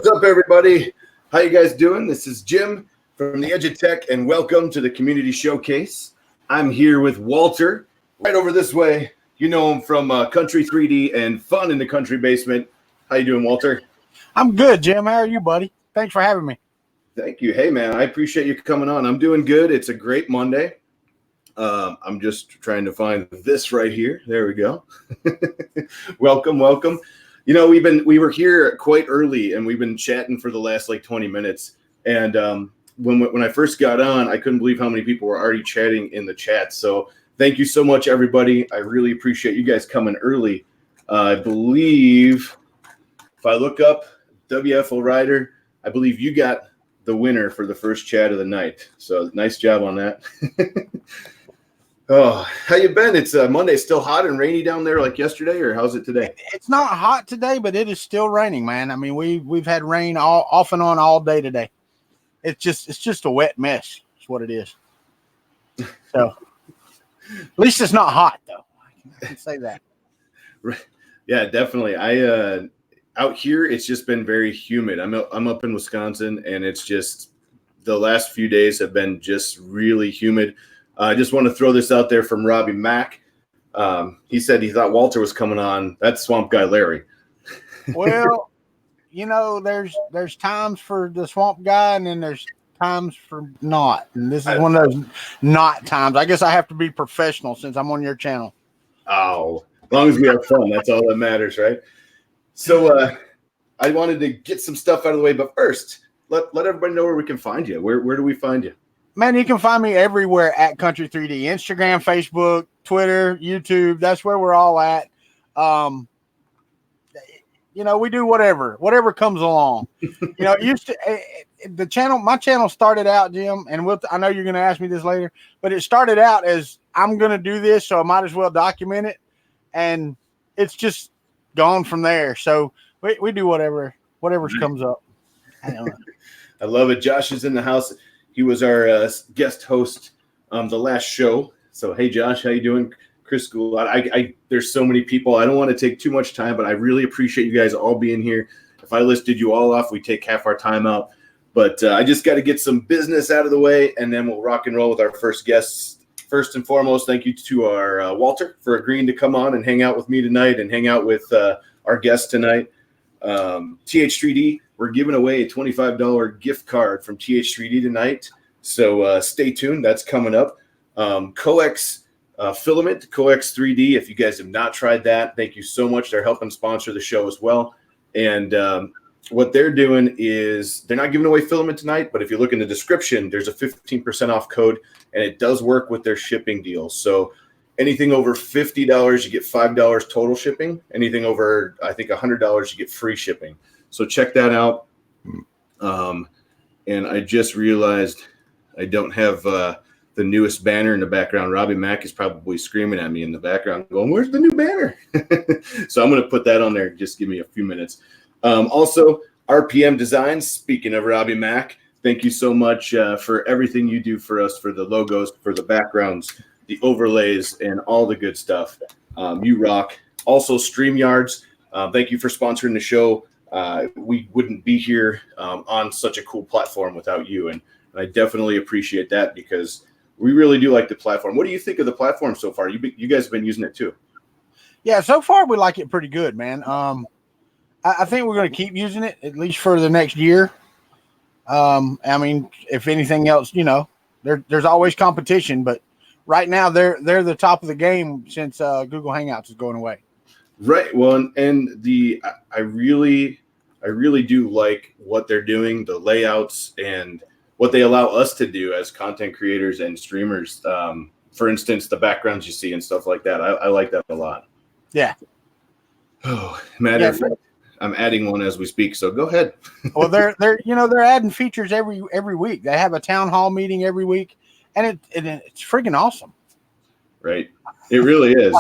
What's up, everybody? How you guys doing? This is Jim from the Edge of Tech, and welcome to the Community Showcase. I'm here with Walter, right over this way. You know him from Kuntry 3D and Fun in the Country Basement. How you doing, Walter? I'm good, Jim. How are you, buddy? Thanks for having me. Thank you. Hey, man, I appreciate you coming on. I'm doing good. It's a great Monday. I'm just trying to find this right here. There we go. Welcome. You know, we were here quite early, and we've been chatting for the last like 20 minutes. And when I first got on, I couldn't believe how many people were already chatting in the chat. So thank you so much, everybody. I really appreciate you guys coming early. I believe if I look up WFO Rider, I believe you got the winner for the first chat of the night. So nice job on that. Oh, how you been? It's Monday. Still hot and rainy down there like yesterday, or how's it today? It's not hot today, but it is still raining, man. I mean, we've had rain off and on all day today. It's just a wet mess. That's what it is. So at least it's not hot, though. I can say that. Yeah, definitely. Out here it's just been very humid. I'm up in Wisconsin, and it's just the last few days have been just really humid. I just want to throw this out there from Robbie Mack. He said he thought Walter was coming on. That's Swamp Guy Larry. Well, you know, there's times for the Swamp Guy, and then there's times for not. And this is one of those not times. I guess I have to be professional since I'm on your channel. Oh, as long as we have fun, that's all that matters, right? So I wanted to get some stuff out of the way, but first, let everybody know where we can find you. Where do we find you? Man, you can find me everywhere at Kuntry 3D. Instagram, Facebook, Twitter, YouTube. That's where we're all at. You know, we do whatever comes along. You know, my channel started out, Jim, and I know you're going to ask me this later, but it started out as I'm going to do this, so I might as well document it, and it's just gone from there. So we do whatever comes up. I don't know. I love it. Josh is in the house. He was our guest host the last show. So, hey, Josh, how you doing? Chris School. There's so many people. I don't want to take too much time, but I really appreciate you guys all being here. If I listed you all off, we take half our time out. But I just got to get some business out of the way, and then we'll rock and roll with our first guests. First and foremost, thank you to our Walter for agreeing to come on and hang out with me tonight and hang out with our guest tonight. TH3D. We're giving away a $25 gift card from TH3D tonight, so stay tuned. That's coming up. Coax Filament, Coax 3D. If you guys have not tried that, thank you so much. They're helping sponsor the show as well. And what they're doing is they're not giving away filament tonight, but if you look in the description, there's a 15% off code, and it does work with their shipping deals. So anything over $50, you get $5 total shipping. Anything over, I think, $100, you get free shipping. So check that out. And I just realized I don't have the newest banner in the background. Robbie Mack is probably screaming at me in the background going, where's the new banner? So I'm going to put that on there. Just give me a few minutes. Also, RPM Designs, speaking of Robbie Mack, thank you so much for everything you do for us, for the logos, for the backgrounds, the overlays, and all the good stuff. You rock. Also, StreamYards, thank you for sponsoring the show. We wouldn't be here on such a cool platform without you. And I definitely appreciate that because we really do like the platform. What do you think of the platform so far? You guys have been using it too. Yeah, so far we like it pretty good, man. I think we're going to keep using it at least for the next year. I mean, if anything else, you know, there's always competition, but right now they're the top of the game since Google Hangouts is going away. Right. Well, and I really do like what they're doing, the layouts, and what they allow us to do as content creators and streamers. For instance, the backgrounds you see and stuff like that. I like that a lot. Yeah. Oh, matter of fact, I'm adding one as we speak. So go ahead. Well, they're adding features every week. They have a town hall meeting every week, and it's freaking awesome. Right. It really is.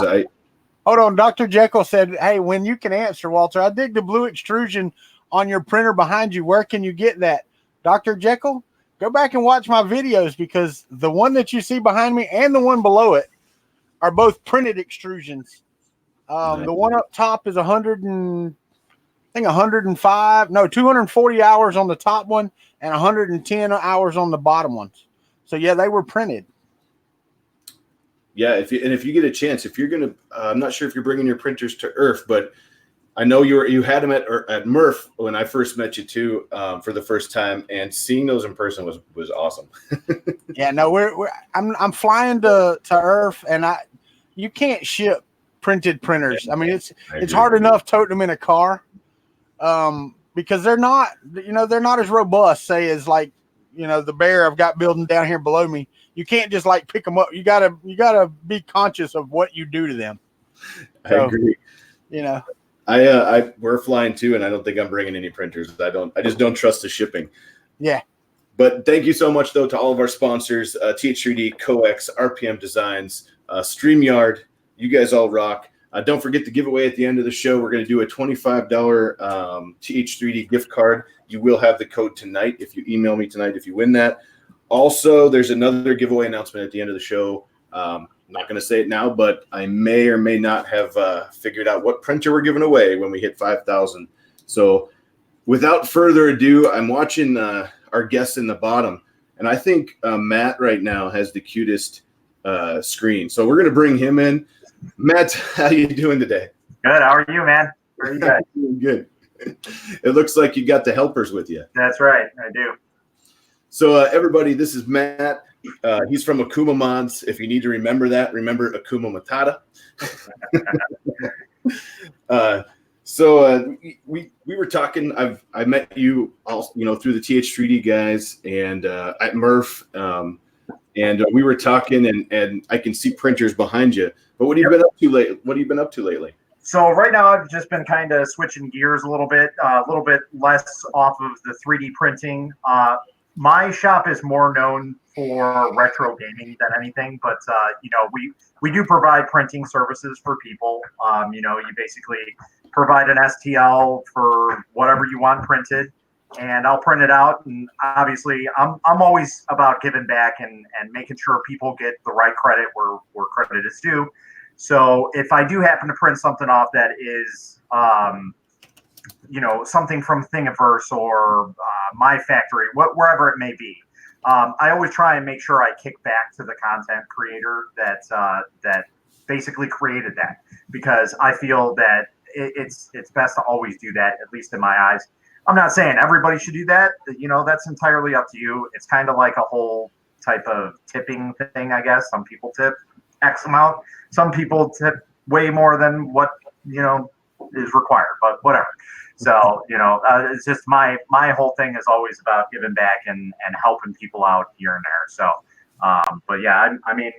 Hold on. Dr. Jekyll said, hey, when you can answer, Walter, I dig the blue extrusion on your printer behind you. Where can you get that? Dr. Jekyll, go back and watch my videos because the one that you see behind me and the one below it are both printed extrusions. The one up top is 100 and think 240 hours on the top one and 110 hours on the bottom ones. So yeah, they were printed. Yeah, if you get a chance, if you're gonna, I'm not sure if you're bringing your printers to Earth, but I know you had them at Murph when I first met you too, for the first time, and seeing those in person was awesome. Yeah, no, I'm flying to Earth, and you can't ship printed printers. I mean, it's hard enough toting them in a car, because they're not as robust, say, as like, the bear I've got building down here below me. You can't just like pick them up. You gotta be conscious of what you do to them. So, I agree. We're flying too, and I don't think I'm bringing any printers. I just don't trust the shipping. Yeah. But thank you so much, though, to all of our sponsors, TH3D, Coex, RPM Designs, StreamYard. You guys all rock. Don't forget the giveaway at the end of the show. We're going to do a $25 TH3D gift card. You will have the code tonight if you email me tonight if you win that. Also, there's another giveaway announcement at the end of the show. I'm not going to say it now, but I may or may not have figured out what printer we're giving away when we hit 5,000. So without further ado, I'm watching our guests in the bottom, and I think Matt right now has the cutest screen. So we're going to bring him in. Matt, how you doing today? Good. How are you, man? How are you guys? Good. It looks like you got the helpers with you. That's right. I do. So everybody, this is Matt. He's from Akuma Mods. If you need to remember that, remember Akuma Matata. So we were talking. I met you all, through the TH3D guys and at Murph, and we were talking, and I can see printers behind you. But what have you been up to lately? What have you been up to lately? So right now I've just been kind of switching gears a little bit less off of the 3D printing. My shop is more known for retro gaming than anything, but we do provide printing services for people. You basically provide an STL for whatever you want printed, and I'll print it out. And obviously, I'm always about giving back and making sure people get the right credit where credit is due. So if I do happen to print something off that is something from Thingiverse or My Factory, wherever it may be, I always try and make sure I kick back to the content creator that basically created that, because I feel that it's best to always do that, at least in my eyes. I'm not saying everybody should do that. That's entirely up to you. It's kind of like a whole type of tipping thing, I guess. Some people tip X amount. Some people tip way more than what is required, but whatever. So it's just my whole thing is always about giving back and helping people out here and there. So but yeah, I mean,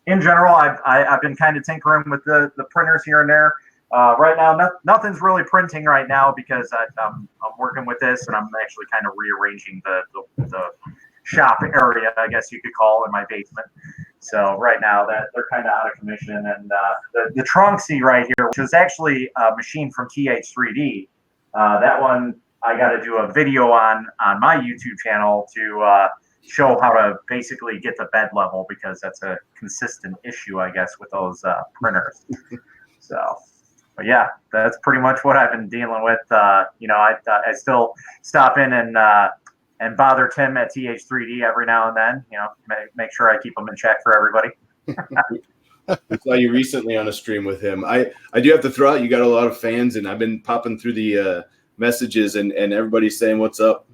in general, I've been kind of tinkering with the printers here and there. Right now, nothing's really printing right now because I'm working with this, and I'm actually kind of rearranging the shop area, I guess you could call, in my basement. So right now that they're kind of out of commission, and the Tronxy right here, which is actually a machine from TH3D. That one I got to do a video on my YouTube channel to show how to basically get the bed level, because that's a consistent issue, I guess, with those printers. So, but yeah, that's pretty much what I've been dealing with. I still stop in and bother Tim at TH3D every now and then. Make sure I keep them in check for everybody. I saw you recently on a stream with him. I do have to throw out, you got a lot of fans, and I've been popping through the messages, and everybody's saying what's up.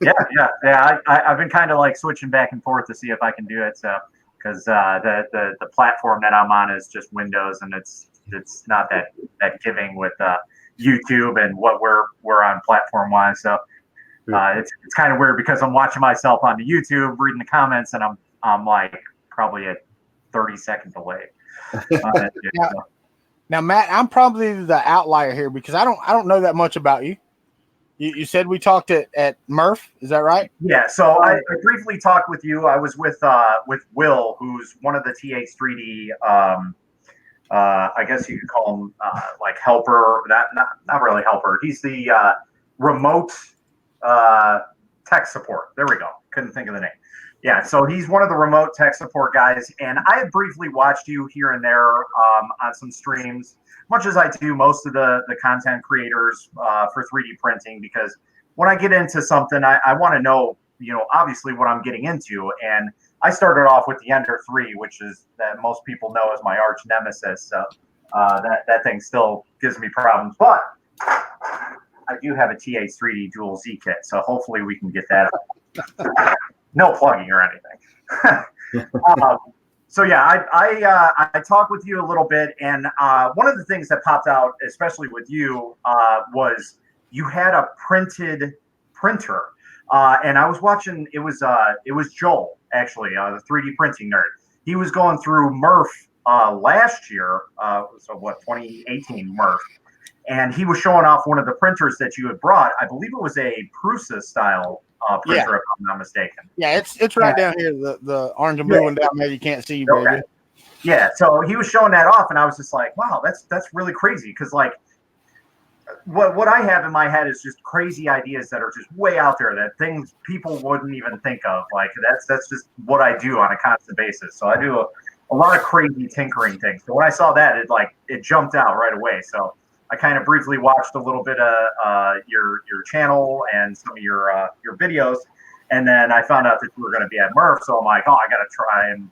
yeah. I've been kind of like switching back and forth to see if I can do it. So because the platform that I'm on is just Windows, and it's not that giving with YouTube and what we're on platform wise. So it's kind of weird because I'm watching myself on the YouTube, reading the comments, and I'm like probably at 30-second delay. Now, Matt, I'm probably the outlier here because I don't know that much about you. You said we talked at Murph, is that right? Yeah. So I briefly talked with you. I was with Will, who's one of the TH3D. I guess you could call him like helper. Not really helper. He's the remote tech support. There we go. Couldn't think of the name. Yeah, so he's one of the remote tech support guys, and I have briefly watched you here and there on some streams, much as I do most of the content creators for 3D printing, because when I get into something, I want to know, obviously what I'm getting into. And I started off with the Ender 3, which is that most people know as my arch nemesis. So that thing still gives me problems, but I do have a TH3D Dual Z kit, so hopefully we can get that up. No plugging or anything. So yeah, I talked with you a little bit, and one of the things that popped out, especially with you, was you had a printed printer, and I was watching. It was Joel, actually, the 3D printing nerd. He was going through Murph last year, so what, 2018 Murph, and he was showing off one of the printers that you had brought. I believe it was a Prusa style printer, if I'm not mistaken. Yeah, it's right down here, the orange and blue one down there. You can't see, baby. Okay. Yeah, so he was showing that off, and I was just like, wow, that's really crazy, because like what I have in my head is just crazy ideas that are just way out there, that things people wouldn't even think of. Like that's just what I do on a constant basis. So I do a lot of crazy tinkering things. So when I saw that, it jumped out right away. So I kind of briefly watched a little bit of your channel and some of your videos, and then I found out that you were going to be at Murph. So I'm like, oh, I got to try and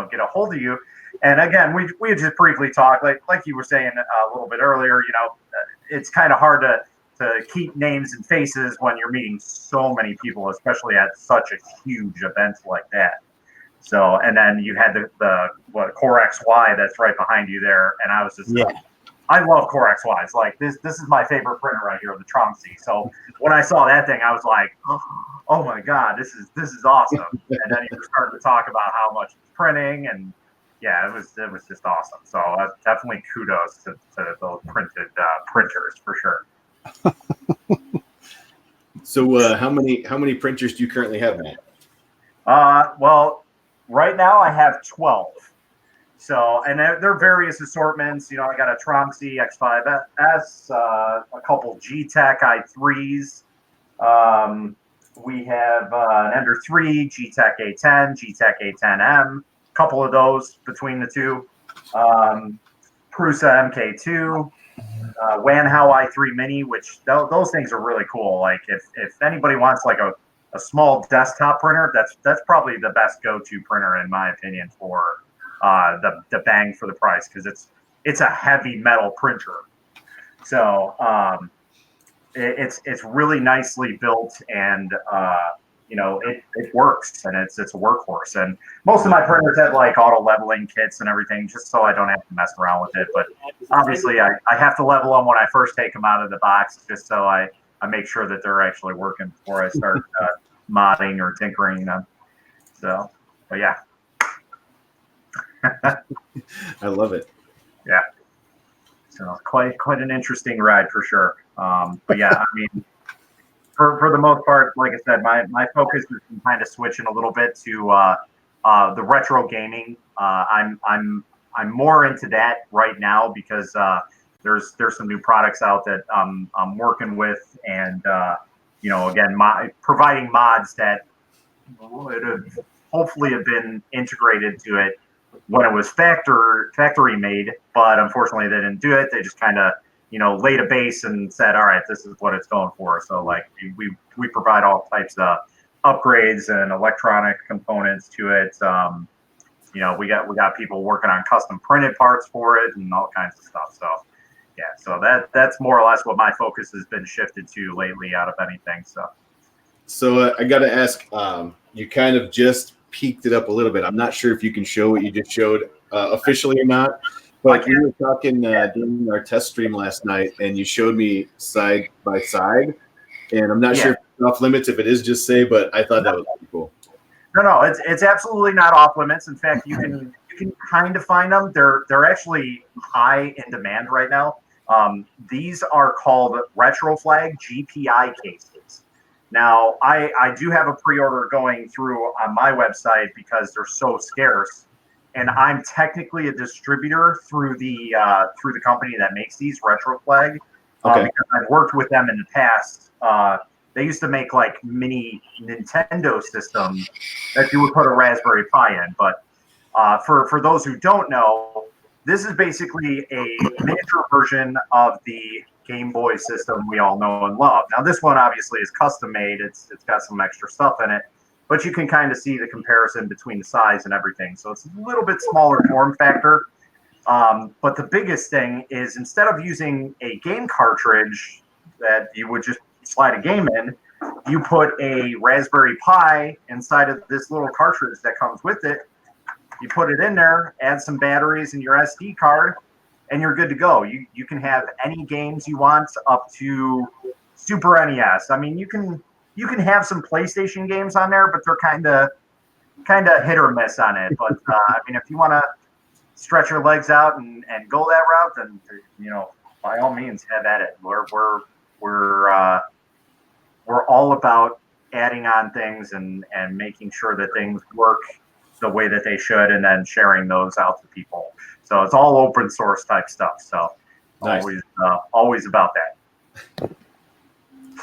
get a hold of you. And again, we had just briefly talked, like you were saying a little bit earlier. It's kind of hard to keep names and faces when you're meeting so many people, especially at such a huge event like that. So, and then you had the Core XY that's right behind you there, and I was just I love Core XYs. Like this is my favorite printer right here, the Tronxy. So when I saw that thing, I was like, oh my god, this is awesome. And then you were starting to talk about how much it's printing, and yeah, it was just awesome. So definitely kudos to those printed printers for sure. So how many printers do you currently have, Matt? Well, right now I have 12. So, and they're various assortments. I got a Tronxy X5S, a couple G-Tech i3s. We have an Ender 3, G-Tech A10, G-Tech A10M, a couple of those between the two. Prusa MK2, Wanhao i3 Mini, which those things are really cool. Like if anybody wants like a small desktop printer, that's probably the best go-to printer in my opinion for the bang for the price, because it's a heavy metal printer. So it's really nicely built, and it works, and it's a workhorse. And most of my printers have like auto leveling kits and everything, just so I don't have to mess around with it. But obviously I have to level them when I first take them out of the box, just so I make sure that they're actually working before I start modding or tinkering them. So, but yeah. I love it. Yeah. So quite an interesting ride for sure. But yeah, I mean, for the most part, like I said, my focus is kind of switching a little bit to the retro gaming. I'm more into that right now because there's some new products out that I'm working with, and again, providing mods that would have hopefully have been integrated to it when it was factory made, but unfortunately they didn't do it. They just kind of laid a base and said, all right, this is what it's going for. So like we provide all types of upgrades and electronic components to it. We got people working on custom printed parts for it and all kinds of stuff. So yeah, so that's more or less what my focus has been shifted to lately out of anything. So I got to ask, you kind of just peaked it up a little bit. I'm not sure if you can show what you just showed officially or not, but we were talking during our test stream last night, and you showed me side by side, and I'm not sure if it's off limits. If it is, just say, but I thought that was pretty cool. No, it's absolutely not off limits. In fact, you can kind of find them. They're actually high in demand right now. These are called RetroFlag GPI cases. Now, I do have a pre-order going through on my website because they're so scarce, and I'm technically a distributor through the company that makes these RetroFlag. Because I've worked with them in the past, They used to make like mini Nintendo systems that you would put a Raspberry Pi in. But for those who don't know, this is basically a miniature version of the Game Boy system we all know and love. Now, this one obviously is custom made. It's got some extra stuff in it, but you can kind of see the comparison between the size and everything. So it's a little bit smaller form factor. But the biggest thing is, instead of using a game cartridge that you would just slide a game in, you put a Raspberry Pi inside of this little cartridge that comes with it. You put it in there, add some batteries and your SD card, and you're good to go. You can have any games you want up to Super NES. I mean, you can have some PlayStation games on there, but they're kind of hit or miss on it. But I mean, if you want to stretch your legs out and go that route, then by all means, have at it. We're all about adding on things and making sure that things work the way that they should, and then sharing those out to people. So it's all open source type stuff. So nice. Always about that.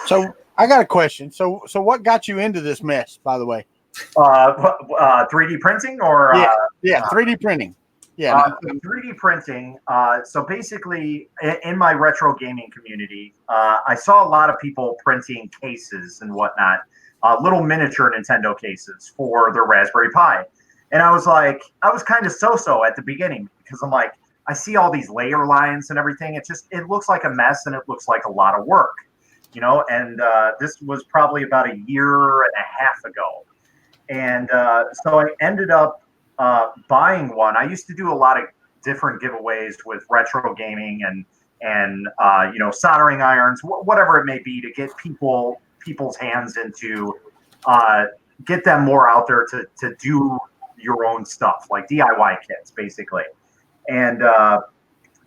So I got a question. So what got you into this mess, by the way? 3D printing or 3D printing. Yeah. 3D printing. So basically, in my retro gaming community, I saw a lot of people printing cases and whatnot, little miniature Nintendo cases for their Raspberry Pi. And I was kind of so-so at the beginning, because I'm like, I see all these layer lines and everything. It looks like a mess, and it looks like a lot of work, and this was probably about a year and a half ago. And so I ended up buying one. I used to do a lot of different giveaways with retro gaming and soldering irons, whatever it may be, to get people's hands into, get them more out there to do your own stuff, like DIY kits, basically. And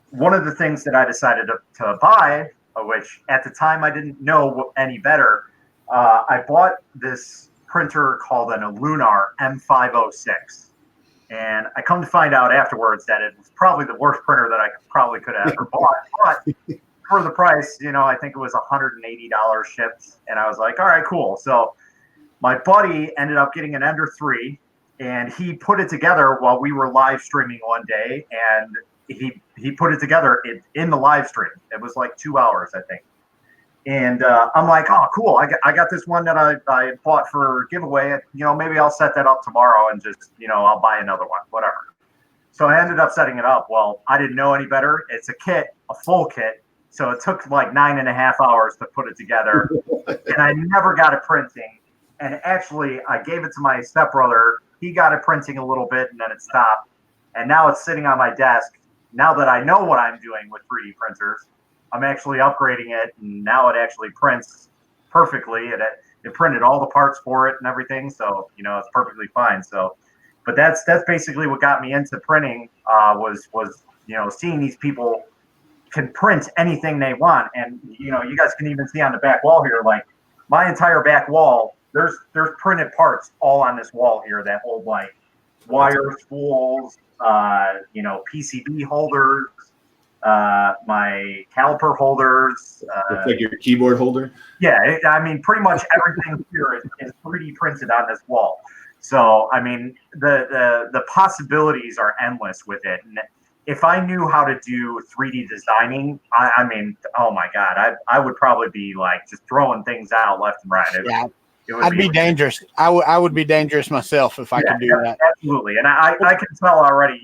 one of the things that I decided to buy, which at the time I didn't know any better, I bought this printer called an Lunar M506. And I come to find out afterwards that it was probably the worst printer that I probably could have ever bought. But for the price, I think it was $180 shipped. And I was like, all right, cool. So my buddy ended up getting an Ender 3, and he put it together while we were live streaming one day. And he put it together in the live stream. It was like 2 hours, I think. And I'm like, oh, cool. I got this one that I bought for giveaway. Maybe I'll set that up tomorrow and just, I'll buy another one, whatever. So I ended up setting it up. Well, I didn't know any better. It's a kit, a full kit. So it took like 9.5 hours to put it together. And I never got it printing. And actually, I gave it to my stepbrother. He got it printing a little bit, and then it stopped. And now it's sitting on my desk. Now that I know what I'm doing with 3D printers, I'm actually upgrading it, and now it actually prints perfectly. It printed all the parts for it and everything, so it's perfectly fine. So, but that's basically what got me into printing. Was seeing these people can print anything they want, and you guys can even see on the back wall here, like my entire back wall. There's printed parts all on this wall here that hold like wire spools, PCB holders. My caliper holders. It's like your keyboard holder? Yeah, I mean, pretty much everything here is 3D printed on this wall. So, I mean, the possibilities are endless with it. And if I knew how to do 3D designing, I mean, oh my God, I would probably be like just throwing things out left and right. I'd be dangerous. I would be dangerous myself if I could do that. Absolutely. And I can tell already,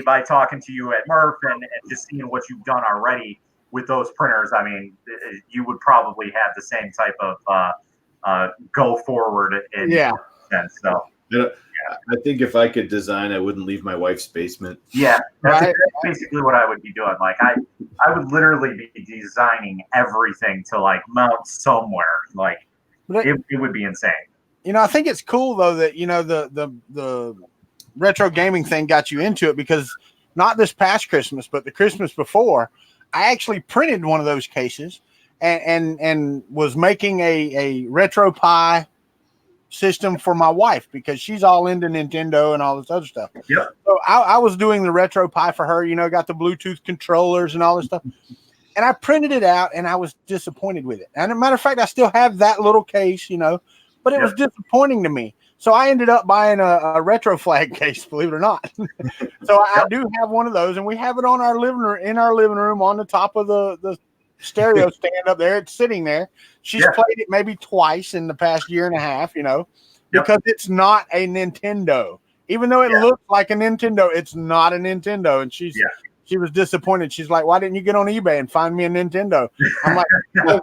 by talking to you at Murph and just seeing what you've done already with those printers, I mean, you would probably have the same type of go forward in sense. So, I think if I could design, I wouldn't leave my wife's basement. Yeah, that's basically what I would be doing. Like I would literally be designing everything to like mount somewhere. Like, it would be insane. I think it's cool though that the retro gaming thing got you into it, because not this past Christmas, but the Christmas before, I actually printed one of those cases and was making a retro Pi system for my wife, because she's all into Nintendo and all this other stuff. Yep. So I was doing the retro Pi for her. Got the Bluetooth controllers and all this stuff. And I printed it out, and I was disappointed with it. And as a matter of fact, I still have that little case, but it was disappointing to me. So I ended up buying a retro flag case, believe it or not. So I do have one of those, and we have it on our living room on the top of the stereo stand up there. It's sitting there. She's played it maybe twice in the past year and a half, because it's not a Nintendo. Even though it looks like a Nintendo, it's not a Nintendo. And she was disappointed. She's like, "Why didn't you get on eBay and find me a Nintendo?" I'm like, well,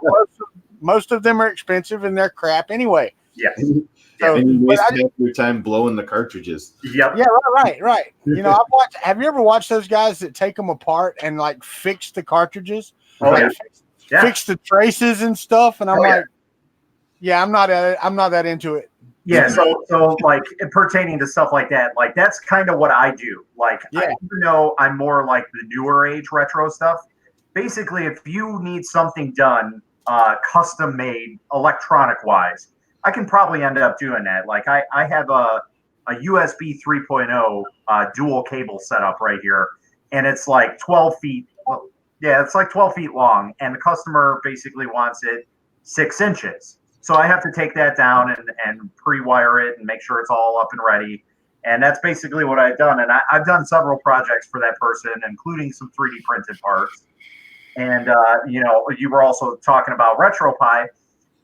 most of them are expensive and they're crap anyway. Yeah. So, and you waste your time blowing the cartridges. Yep. Yeah, right. Have you ever watched those guys that take them apart and like fix the cartridges? Oh, like, fix the traces and stuff? And I'm like, I'm not that into it. Yeah, so like pertaining to stuff like that, like that's kind of what I do. Like, even though I'm more like the newer age retro stuff, basically, if you need something done, custom made, electronic wise, I can probably end up doing that. Like, I have a USB 3.0 dual cable setup right here, and it's like 12 feet. Well, it's like 12 feet long, and the customer basically wants it 6 inches. So I have to take that down and pre-wire it and make sure it's all up and ready. And that's basically what I've done. And I've done several projects for that person, including some 3D printed parts. And, you were also talking about RetroPie.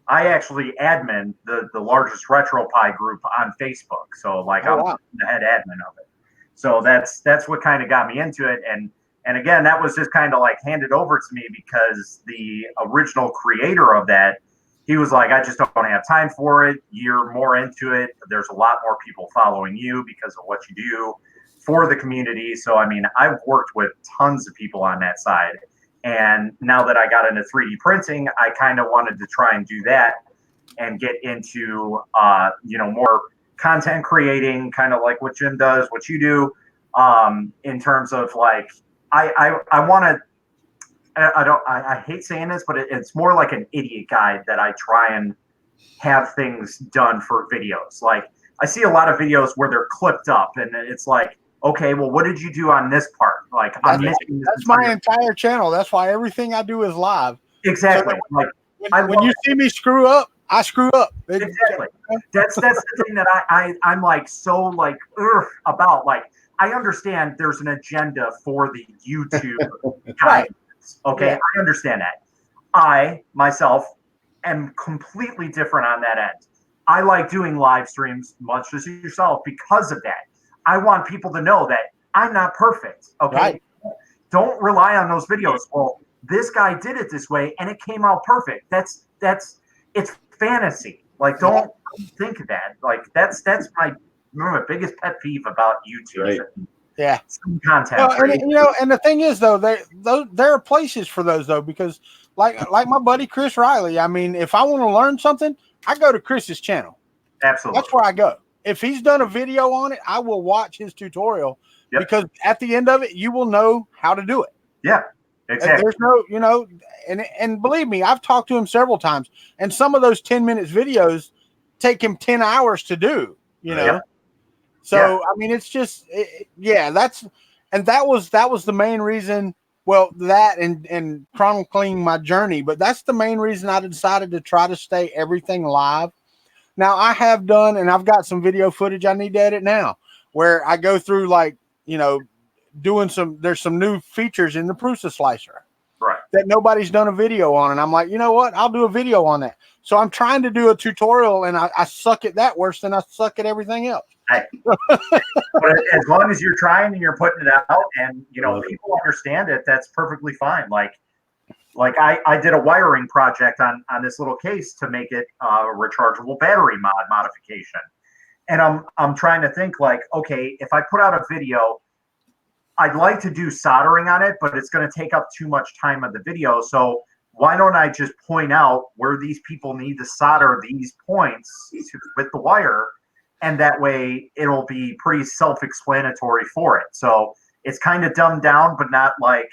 I actually admin the largest RetroPie group on Facebook. So, like, I'm the head admin of it. So that's what kind of got me into it. And again, that was just kind of like handed over to me because the original creator of that, he was like, I just don't have time for it. You're more into it. There's a lot more people following you because of what you do for the community. So, I mean, I've worked with tons of people on that side. And now that I got into 3D printing, I kind of wanted to try and do that and get into, more content creating, kind of like what Jim does, what you do, in terms of like, I want to, I hate saying this, but it's more like an idiot guide that I try and have things done for videos. Like, I see a lot of videos where they're clipped up and it's like, okay, well, what did you do on this part? Like, that's my entire channel. That's why everything I do is live. Exactly. So when you see me screw up, I screw up. Exactly. That's the thing that I'm like so like about. Like, I understand there's an agenda for the YouTube guide. Okay, I understand that. I, myself, am completely different on that end. I like doing live streams, much as yourself, because of that. I want people to know that I'm not perfect, okay? Right. Don't rely on those videos. Well, this guy did it this way, and it came out perfect. It's fantasy. Like, don't think of that. Like, that's my biggest pet peeve about YouTube. Right. Yeah, some content. And the thing is, though, there are places for those though, because like my buddy Chris Riley. I mean, if I want to learn something, I go to Chris's channel. Absolutely, that's where I go. If he's done a video on it, I will watch his tutorial because at the end of it, you will know how to do it. Yeah, exactly. There's no, and believe me, I've talked to him several times, and some of those 10 minutes videos take him 10 hours to do. So I mean, it's just that was the main reason. Well, that and chronicling my journey, but that's the main reason I decided to try to stay everything live. Now I have done, and I've got some video footage I need to edit now, where I go through doing there's some new features in the Prusa slicer, right, that nobody's done a video on, and I'm like, you know what, I'll do a video on that. So I'm trying to do a tutorial, and I suck at that worse than I suck at everything else. But as long as you're trying and you're putting it out, and people understand it, that's perfectly fine. Like I did a wiring project on this little case to make it a rechargeable battery modification, and I'm trying to think like, okay, if I put out a video, I'd like to do soldering on it, but it's going to take up too much time of the video. So why don't I just point out where these people need to solder these points with the wire? And that way it'll be pretty self-explanatory for it. So it's kind of dumbed down, but not like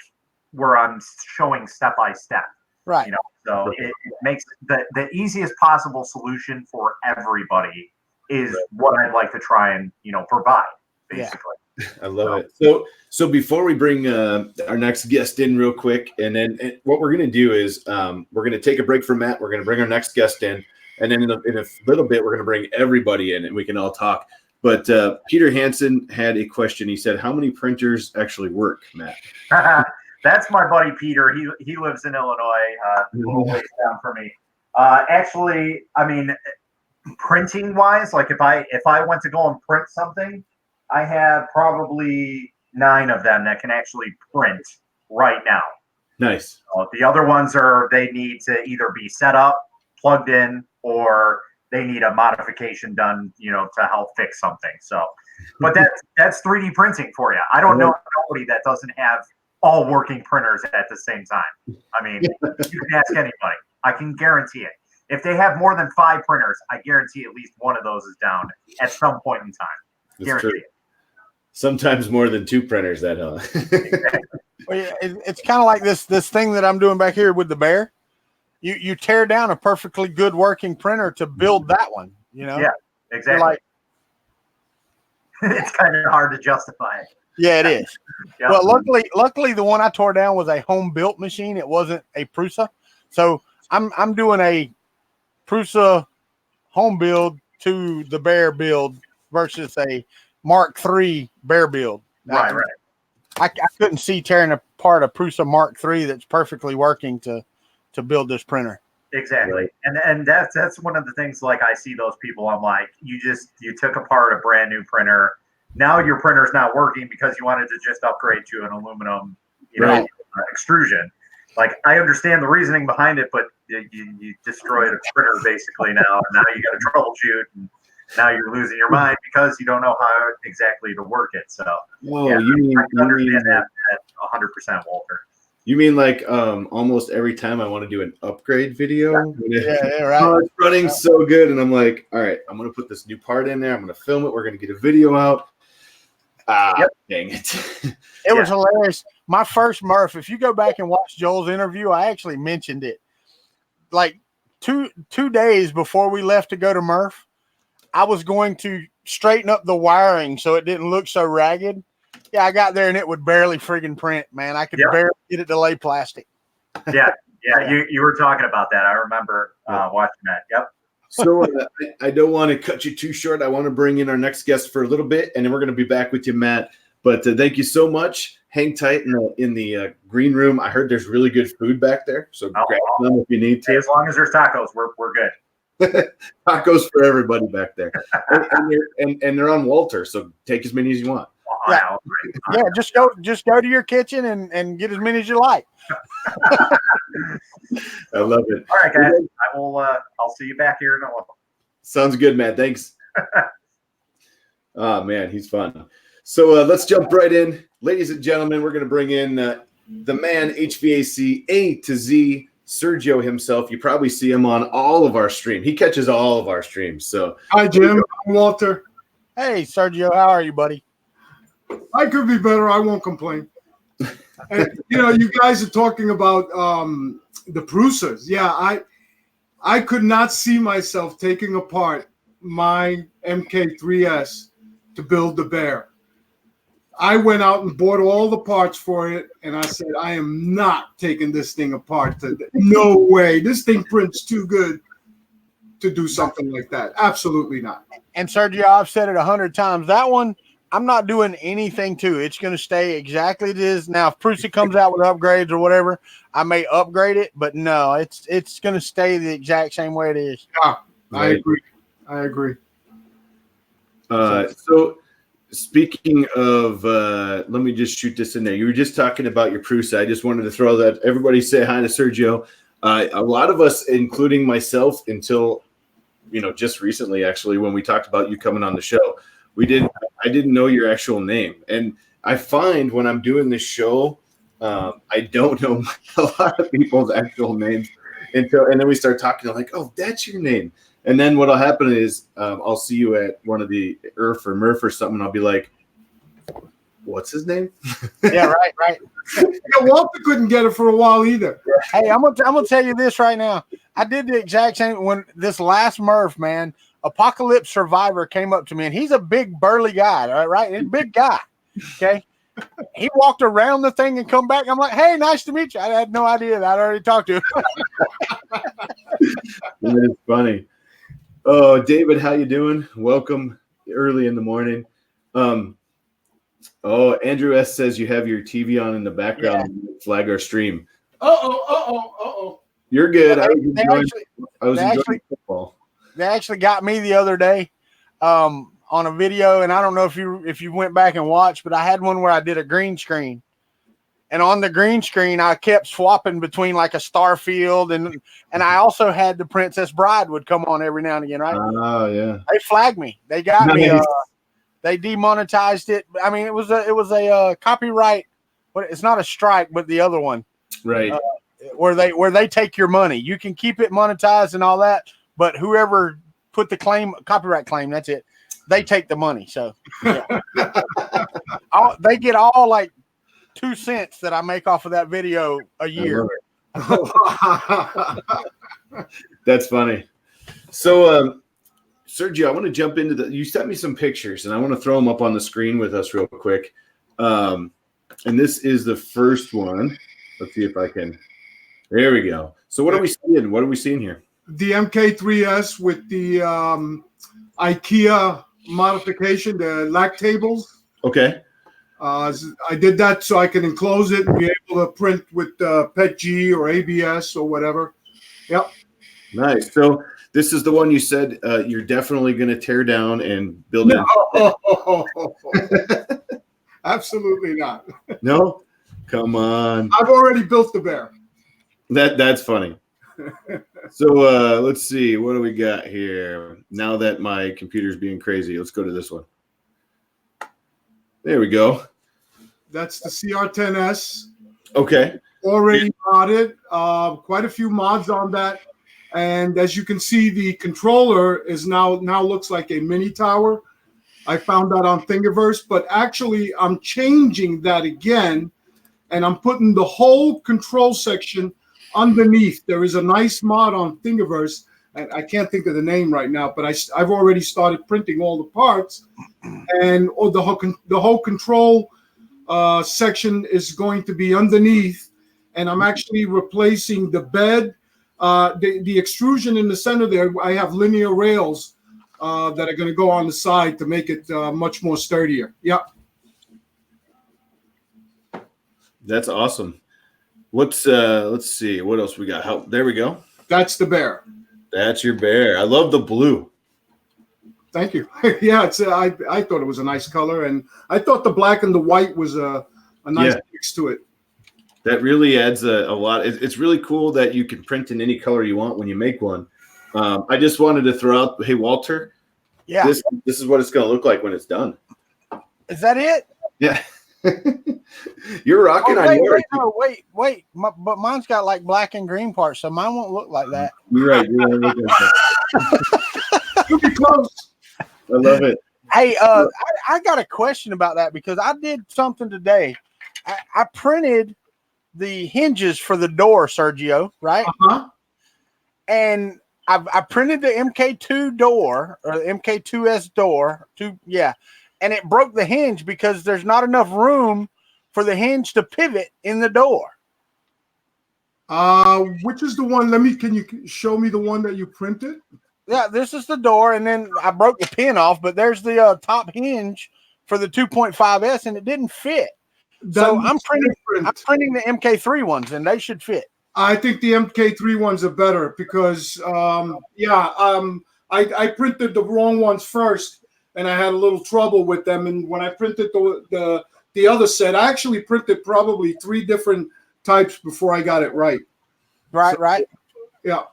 where I'm showing step by step. Right. So it makes the easiest possible solution for everybody is what I'd like to try and, provide, basically. I love it. So before we bring our next guest in real quick, and what we're going to do is we're going to take a break from Matt. We're going to bring our next guest in, and then in a little bit, we're going to bring everybody in, and we can all talk. But Peter Hansen had a question. He said, how many printers actually work, Matt? That's my buddy Peter. He lives in Illinois, a little ways down from me. Actually, I mean, printing wise, like if I went to go and print something, I have probably 9 of them that can actually print right now. Nice. The other ones they need to either be set up, plugged in, or they need a modification done, to help fix something. So, but that's 3D printing for you. I don't know nobody that doesn't have all working printers at the same time. I mean, you can ask anybody. I can guarantee it. If they have more than 5 printers, I guarantee at least one of those is down at some point in time. Guarantee it. Sometimes more than 2 printers, that Exactly. Well, yeah, it's kind of like this thing that I'm doing back here with the bear. You tear down a perfectly good working printer to build that one. Yeah, exactly. It's kind of hard to justify it. Yeah, it is. Yep. Well, luckily, the one I tore down was a home built machine. It wasn't a Prusa, so I'm doing a Prusa home build to the bear build versus a Mark III bear build. Right. I couldn't see tearing apart a Prusa Mark III that's perfectly working to build this printer. Exactly. And that's one of the things, like, I see those people, I'm like, you took apart a brand new printer. Now your printer's not working because you wanted to just upgrade to an aluminum, extrusion. Like, I understand the reasoning behind it, but you destroyed a printer basically now, and now you got to troubleshoot, and now you're losing your mind because you don't know how exactly to work it. So, I can understand that 100%, Walter. You mean like almost every time I want to do an upgrade video? Yeah, right. Oh, it's running so good, and I'm like, all right, I'm going to put this new part in there. I'm going to film it. We're going to get a video out. Dang it. It was hilarious. My first Murph, if you go back and watch Joel's interview, I actually mentioned it. Like two days before we left to go to Murph, I was going to straighten up the wiring so it didn't look so ragged. Yeah, I got there and it would barely friggin' print, man. I could barely get it to lay plastic. Yeah. You were talking about that. I remember watching that. Yep. So I don't want to cut you too short. I want to bring in our next guest for a little bit, and then we're going to be back with you, Matt. But thank you so much. Hang tight in the green room. I heard there's really good food back there, so grab them if you need to. As long as there's tacos, we're good. Tacos for everybody back there, and they're on Walter, so take as many as you want. Yeah, just go to your kitchen and get as many as you like. I love it. All right, guys. I'll see you back here in a while. Sounds good, man. Thanks. Oh man, he's fun. So let's jump right in, ladies and gentlemen. We're going to bring in the man, HVAC A to Z, Sergio himself. You probably see him on all of our streams. He catches all of our streams. So hi, Jim. I'm Walter. Hey, Sergio. How are you, buddy? I could be better. I won't complain. And, you guys are talking about the Prusas. Yeah, I could not see myself taking apart my MK3S to build the bear. I went out and bought all the parts for it, and I said, I am not taking this thing apart. No way. This thing prints too good to do something like that. Absolutely not. And Sergio, I've said it 100 times. That one, I'm not doing anything to it. It's going to stay exactly as it is. Now, if Prusa comes out with upgrades or whatever, I may upgrade it, but no, it's going to stay the exact same way it is. Yeah, I agree. So speaking of, let me just shoot this in there. You were just talking about your Prusa. I just wanted to throw that. Everybody say hi to Sergio. A lot of us, including myself, until just recently, actually, when we talked about you coming on the show, I didn't know your actual name. And I find when I'm doing this show, I don't know a lot of people's actual names and then we start talking. I'm like, oh, that's your name. And then what'll happen is I'll see you at one of the IRF or Murph or something. And I'll be like, what's his name? Yeah, right. Walter couldn't get it for a while either. Hey, I'm gonna tell you this right now. I did the exact same when this last Murph, man. Apocalypse Survivor came up to me, and he's a big burly guy, right? He's a big guy. Okay. He walked around the thing and come back. I'm like, hey, nice to meet you. I had no idea that I'd already talked to him. That is funny. Oh, David, how you doing? Welcome early in the morning. Andrew S. says you have your TV on in the background. Yeah. Flag our stream. You're good. I was enjoying football. They actually got me the other day on a video, and I don't know if you went back and watched, but I had one where I did a green screen. And on the green screen, I kept swapping between like a Starfield and I also had the Princess Bride would come on every now and again, right? Oh, yeah. They flagged me. They got me. They demonetized it. I mean, it was a copyright. But it's not a strike, but the other one, right? Where they take your money. You can keep it monetized and all that, but whoever put the copyright claim, that's it. They take the money. So yeah. They get all like 2 cents that I make off of that video a year. That's funny. So, Sergio, I want to jump into you sent me some pictures and I want to throw them up on the screen with us real quick. And this is the first one. Let's see if I can. There we go. So what are we seeing? What are we seeing here? The MK3S with the IKEA modification, the lac tables. Okay. I did that so I can enclose it and be able to print with PETG or ABS or whatever. Yep. Nice. So this is the one you said you're definitely going to tear down and build it. No. Absolutely not. No? Come on. I've already built the bear. That's funny. So let's see. What do we got here? Now that my computer's being crazy, let's go to this one. There we go. That's the CR10S. Okay. Already modded. Quite a few mods on that. And as you can see, the controller is now looks like a mini tower. I found that on Thingiverse, but actually I'm changing that again, and I'm putting the whole control section underneath. There is a nice mod on Thingiverse, and I can't think of the name right now, but I've already started printing all the parts, and the whole control section is going to be underneath, and I'm actually replacing the bed. The extrusion in the center there, I have linear rails that are going to go on the side to make it much more sturdier. Yeah. That's awesome. Let's see, what else we got? There we go. That's the bear. That's your bear. I love the blue. Thank you. Yeah, it's I thought it was a nice color, and I thought the black and the white was a nice mix to it. That really adds a lot. It's really cool that you can print in any color you want when you make one. I just wanted to throw out, hey, Walter, this is what it's going to look like when it's done. Is that it? Yeah. You're rocking on yours. Wait. But mine's got like black and green parts, so mine won't look like that. You're right. You'll be close. I love it. Hey, I got a question about that because I did something today. I printed the hinges for the door, Sergio, right? Uh-huh. And I printed the MK2 door or the MK2S door, and it broke the hinge because there's not enough room for the hinge to pivot in the door. Which is the one? Can you show me the one that you printed? Yeah, this is the door, and then I broke the pin off, but there's the top hinge for the 2.5S, and it didn't fit. So I'm printing the MK3 ones, and they should fit. I think the MK3 ones are better because, I printed the wrong ones first, and I had a little trouble with them. And when I printed the other set, I actually printed probably 3 different types before I got it right. Right. Yeah.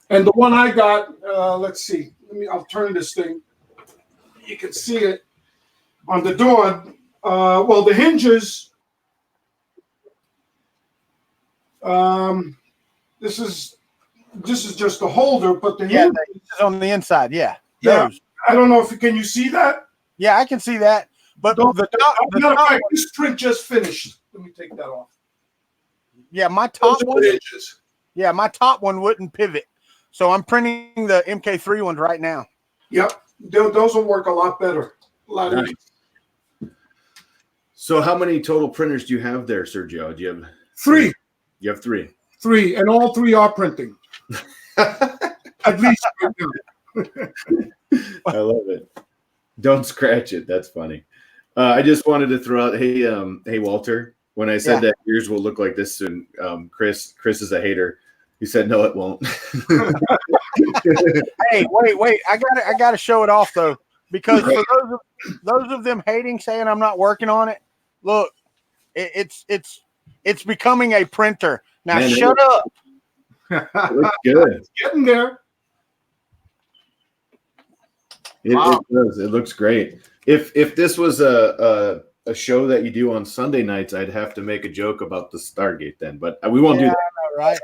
And the one I got, let's see. I'll turn this thing. You can see it on the door. Well, the hinges. This is just the holder, but the hinges is on the inside. Yeah. Those. I don't know if can you see that? Yeah, I can see that. But the top this print just finished. Let me take that off. Yeah, my top one. Yeah, my top one wouldn't pivot. So I'm printing the MK3 ones right now. Yep. Those will work a lot better. A lot easier. So how many total printers do you have there, Sergio? Do you have 3? You have 3. 3, and all 3 are printing. At least right now. I love it. Don't scratch it. That's funny. I just wanted to throw out, hey Walter. When I said that yours will look like this soon, Chris is a hater. He said no, it won't. Hey, wait! I gotta show it off though, because for those of them hating, saying I'm not working on it, look, it's becoming a printer now. Man, shut up. It looks good. It's getting there. It does. It looks great. If this was a show that you do on Sunday nights, I'd have to make a joke about the Stargate then, but we won't do that. I know, right?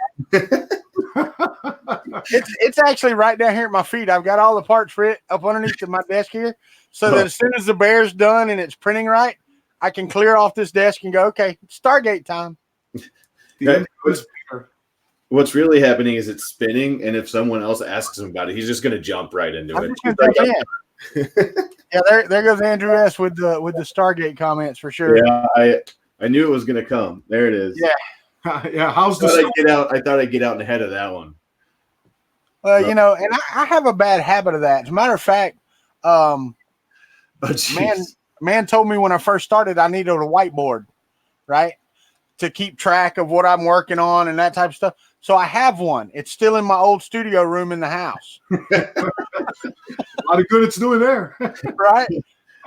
It's actually right down here at my feet. I've got all the parts for it up underneath my desk here, so that as soon as the bear's done and it's printing right, I can clear off this desk and go, okay, Stargate time. What's really happening is it's spinning, and if someone else asks him about it, he's just going to jump right into it. Yeah, there goes Andrew S. with the Stargate comments for sure. Yeah, I knew it was going to come. There it is. Yeah, yeah. How's the? I thought I'd get out ahead of that one. You know, and I have a bad habit of that. As a matter of fact, man told me when I first started I needed a whiteboard, right, to keep track of what I'm working on and that type of stuff. So I have one. It's still in my old studio room in the house. A lot of good it's doing there. Right?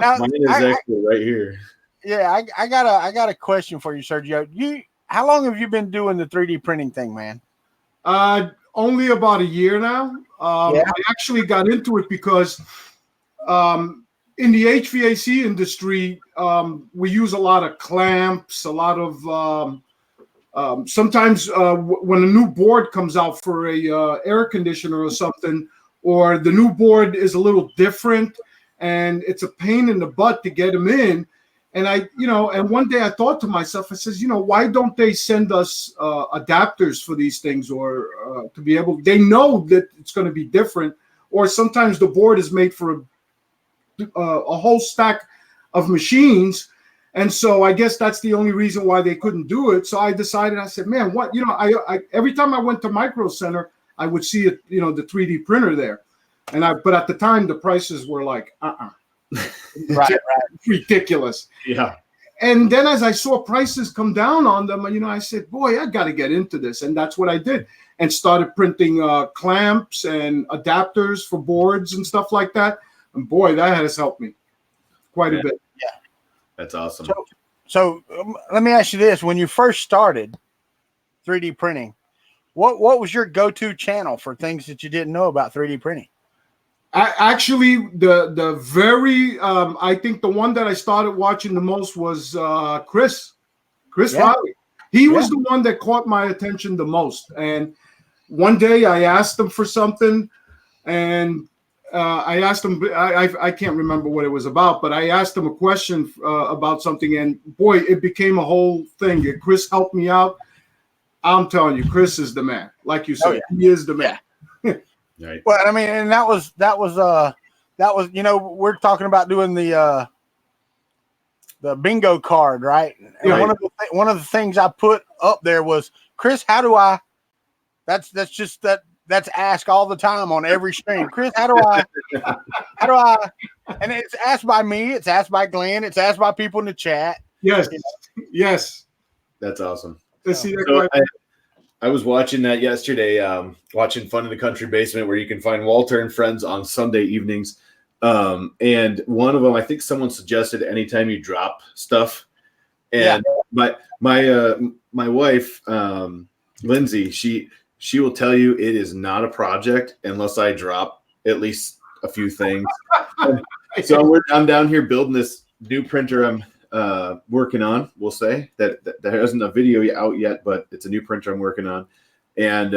Now, mine is actually right here. Yeah, I got a question for you, Sergio. How long have you been doing the 3D printing thing, man? Only about a year now. I actually got into it because in the HVAC industry, we use a lot of clamps, a lot of sometimes when a new board comes out for a air conditioner or something, or the new board is a little different and it's a pain in the butt to get them in. And and one day I thought to myself, I says, why don't they send us adapters for these things, or to be able, they know that it's going to be different, or sometimes the board is made for a whole stack of machines. And so I guess that's the only reason why they couldn't do it. So I decided, I said, man, what, I every time I went to Micro Center, I would see it, the 3D printer there. But at the time the prices were like, right. Ridiculous. Yeah. And then as I saw prices come down on them, I said, boy, I got to get into this. And that's what I did, and started printing clamps and adapters for boards and stuff like that. And boy, that has helped me quite a bit. Yeah. That's awesome. So let me ask you this. When you first started 3D printing, what was your go-to channel for things that you didn't know about 3D printing? Actually, the very I think the one that I started watching the most was Chris Riley. He was the one that caught my attention the most. And one day I asked him for something, and I asked him, I can't remember what it was about, but I asked him a question about something, and boy, it became a whole thing. Chris helped me out. I'm telling you, Chris is the man. Like you said, he is the man. Right. Well, I mean, and that was we're talking about doing the bingo card, right? And one of the things I put up there was, Chris, how do I? That's asked all the time on every stream. Chris, how do I? And it's asked by me. It's asked by Glenn. It's asked by people in the chat. Yes. Yes. That's awesome. So I was watching that yesterday, watching Fun in the Country Basement, where you can find Walter and friends on Sunday evenings. And one of them, I think someone suggested anytime you drop stuff. And my wife, Lindsay, she will tell you it is not a project unless I drop at least a few things. So I'm down here building this new printer I'm working on. We'll say that there isn't a video out yet, but it's a new printer I'm working on. And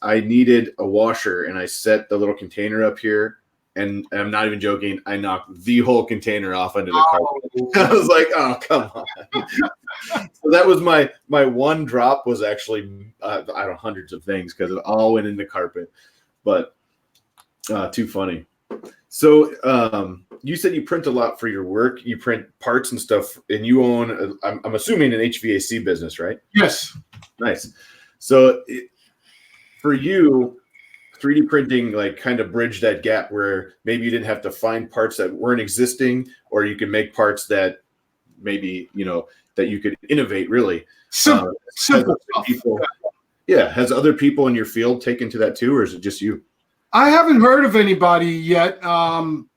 I needed a washer, and I set the little container up here, and I'm not even joking, I knocked the whole container off under the carpet. I was like, oh, come on. So that was my one drop was actually hundreds of things, because it all went in the carpet. But too funny. So you said you print a lot for your work. You print parts and stuff, and you own, I'm assuming, an HVAC business, right? Yes. Nice. So for you, 3D printing like kind of bridged that gap where maybe you didn't have to find parts that weren't existing, or you can make parts that maybe, that you could innovate really. Simple stuff. Has other people in your field taken to that too, or is it just you? I haven't heard of anybody yet. I'm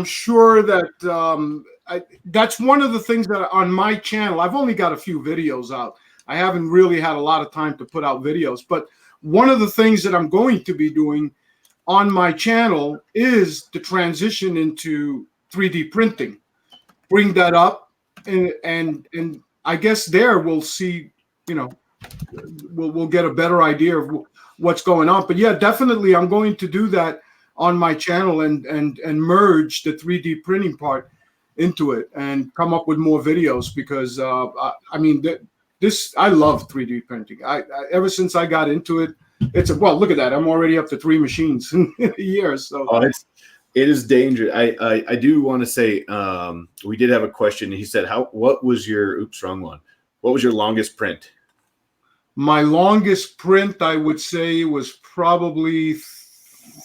sure that that's one of the things that on my channel, I've only got a few videos out. I haven't really had a lot of time to put out videos, but one of the things that I'm going to be doing on my channel is the transition into 3D printing. Bring that up, and I guess there we'll see, we'll get a better idea of what's going on. But yeah, definitely I'm going to do that on my channel and merge the 3D printing part into it and come up with more videos because I love 3D printing. I ever since I got into it, look at that. I'm already up to 3 machines in a year. So it is dangerous. I do want to say we did have a question. He said, what was your what was your longest print? My longest print, I would say, was probably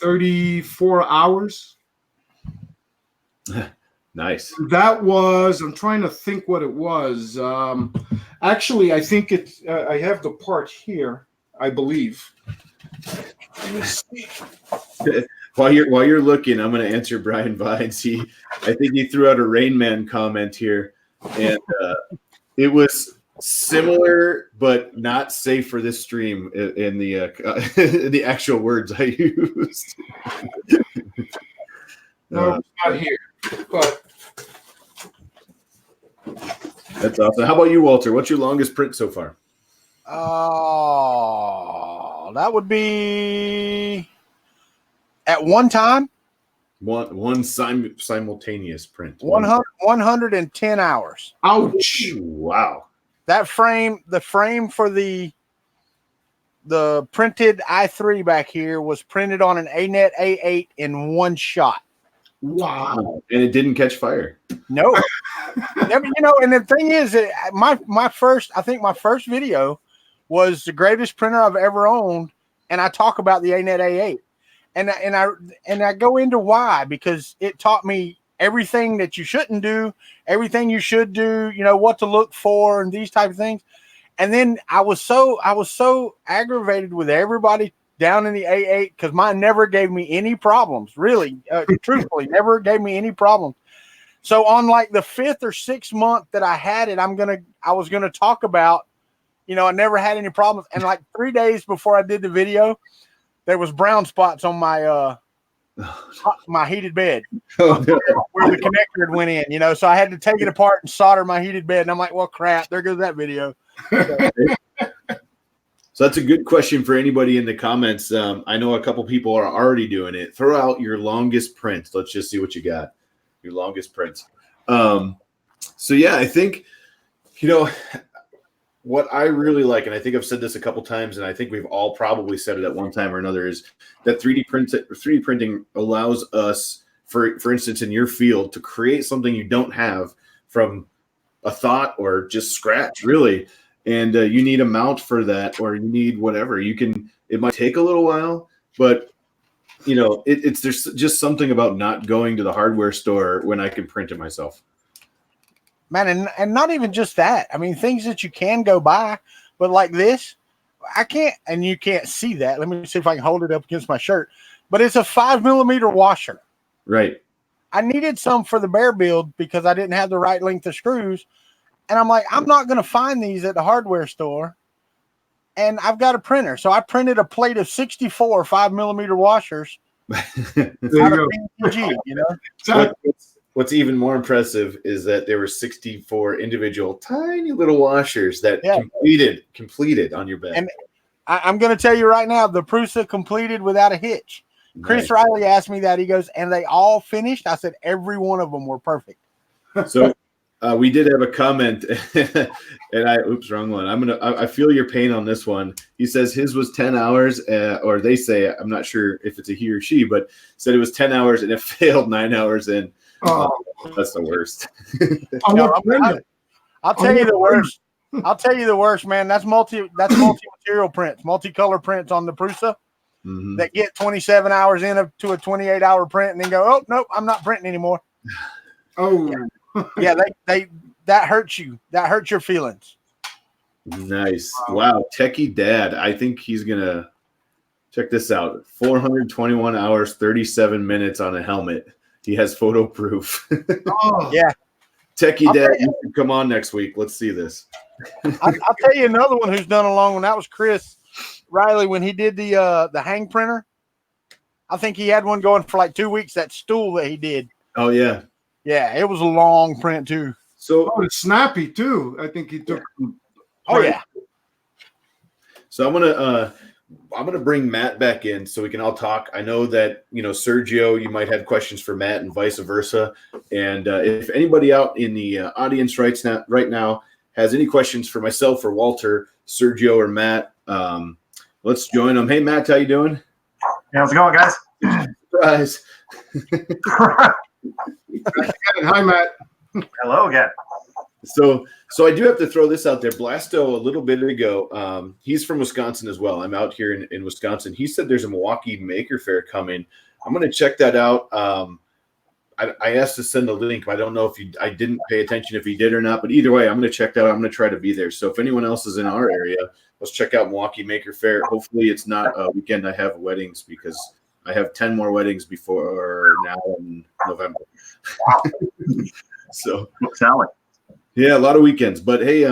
34 hours. Nice. That was, I'm trying to think what it was. Actually, I think I have the part here, I believe. Let me see. While you're looking, I'm going to answer Brian Vines. I think he threw out a Rain Man comment here, and it was similar but not safe for this stream in the the actual words I used. No, it's not here, but that's awesome. How about you, Walter? What's your longest print so far? Oh, that would be at one time. One simultaneous print. 110 hours. Ouch! Wow. The frame for the printed i3 back here was printed on an ANET A8 in one shot. Wow. And it didn't catch fire. No. And the thing is, my first video was the greatest printer I've ever owned, and I talk about the ANET A8. And I go into why, because it taught me everything that you shouldn't do, everything you should do, what to look for and these type of things. And then I was so aggravated with everybody down in the A8 because mine never gave me any problems, really, truthfully, never gave me any problems. So on like the 5th or 6th month that I had it, I was gonna talk about, I never had any problems. And like 3 days before I did the video, there was brown spots on my my heated bed where the connector had went in, so I had to take it apart and solder my heated bed. And I'm like, well, crap, there goes that video. So that's a good question for anybody in the comments. I know a couple people are already doing it. Throw out your longest print. Let's just see what you got. Your longest prints. So yeah, I think, what I really like, and I think I've said this a couple times, and I think we've all probably said it at one time or another, is that 3D printing allows us, for instance, in your field, to create something you don't have from a thought or just scratch, really. And you need a mount for that, or you need whatever. It might take a little while, but there's just something about not going to the hardware store when I can print it myself. Man, and not even just that. I mean, things that you can go buy, but like this, I can't, and you can't see that. Let me see if I can hold it up against my shirt. But it's a 5mm washer. Right. I needed some for the bear build because I didn't have the right length of screws. And I'm like, I'm not going to find these at the hardware store. And I've got a printer. So I printed a plate of 64 5mm washers. There you go. What's even more impressive is that there were 64 individual tiny little washers that completed on your bed. And I'm going to tell you right now, the Prusa completed without a hitch. Nice. Chris Riley asked me that. He goes, and they all finished? I said, every one of them were perfect. So we did have a comment, and wrong one. I feel your pain on this one. He says his was 10 hours, or they say, I'm not sure if it's a he or she, but said it was 10 hours and it failed 9 hours in. Oh, That's the worst. I No, want Brenda. I'll tell you the worst. I'll tell you the worst, man. That's multi-material prints, multicolor prints on the Prusa Mhm. that get 27 hours to a 28-hour print and then go, oh nope, I'm not printing anymore. Oh, Yeah, they that hurts you. That hurts your feelings. Nice. Wow. Techie Dad. I think he's going to check this out. 421 hours, 37 minutes on a helmet. He has photo proof. oh. Yeah. Techie I'll Dad, tell you- you can come on next week. Let's see this. I'll tell you another one who's done a long one. That was Chris Riley when he did the hang printer. I think he had one going for like 2 weeks. That stool that he did. Oh, yeah. Yeah, it was a long print too. So, Oh, it's snappy too. I think he took. Oh yeah. So I'm gonna bring Matt back in so we can all talk. I know that Sergio, you might have questions for Matt and vice versa. And if anybody out in the audience right now has any questions for myself or Walter, Sergio, or Matt, let's join them. Hey Matt, how you doing? Hey, how's it going, guys? Surprise. Hi, Matt. Hello again. So I do have to throw this out there. Blasto, a little bit ago, he's from Wisconsin as well. I'm out here in Wisconsin. He said there's a Milwaukee Maker Faire coming. I'm going to check that out. I asked to send the link, but I don't know if I didn't pay attention if he did or not. But either way, I'm going to check that out. I'm going to try to be there. So if anyone else is in our area, let's check out Milwaukee Maker Faire. Hopefully it's not a weekend I have weddings because I have 10 more weddings before now in November. So Sally. yeah, a lot of weekends. But hey,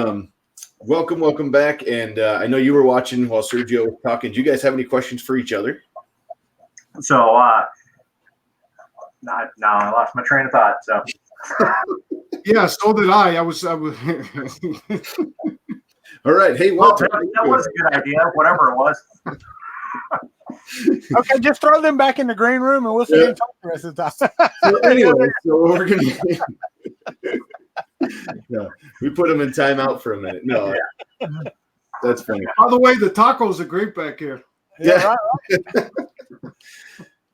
welcome back. And I know you were watching while Sergio was talking. Do you guys have any questions for each other? So, no, I lost my train of thought. So, Yeah, so did I. I was. All right. Hey, well, Walter. that was a good idea, whatever it was. Okay, just throw them back in the green room and we'll see them talk the rest of the time. So anyway, so we're gonna. No, we put them in timeout for a minute. No, that's funny. By the way, the tacos are great back here. Yeah. Right.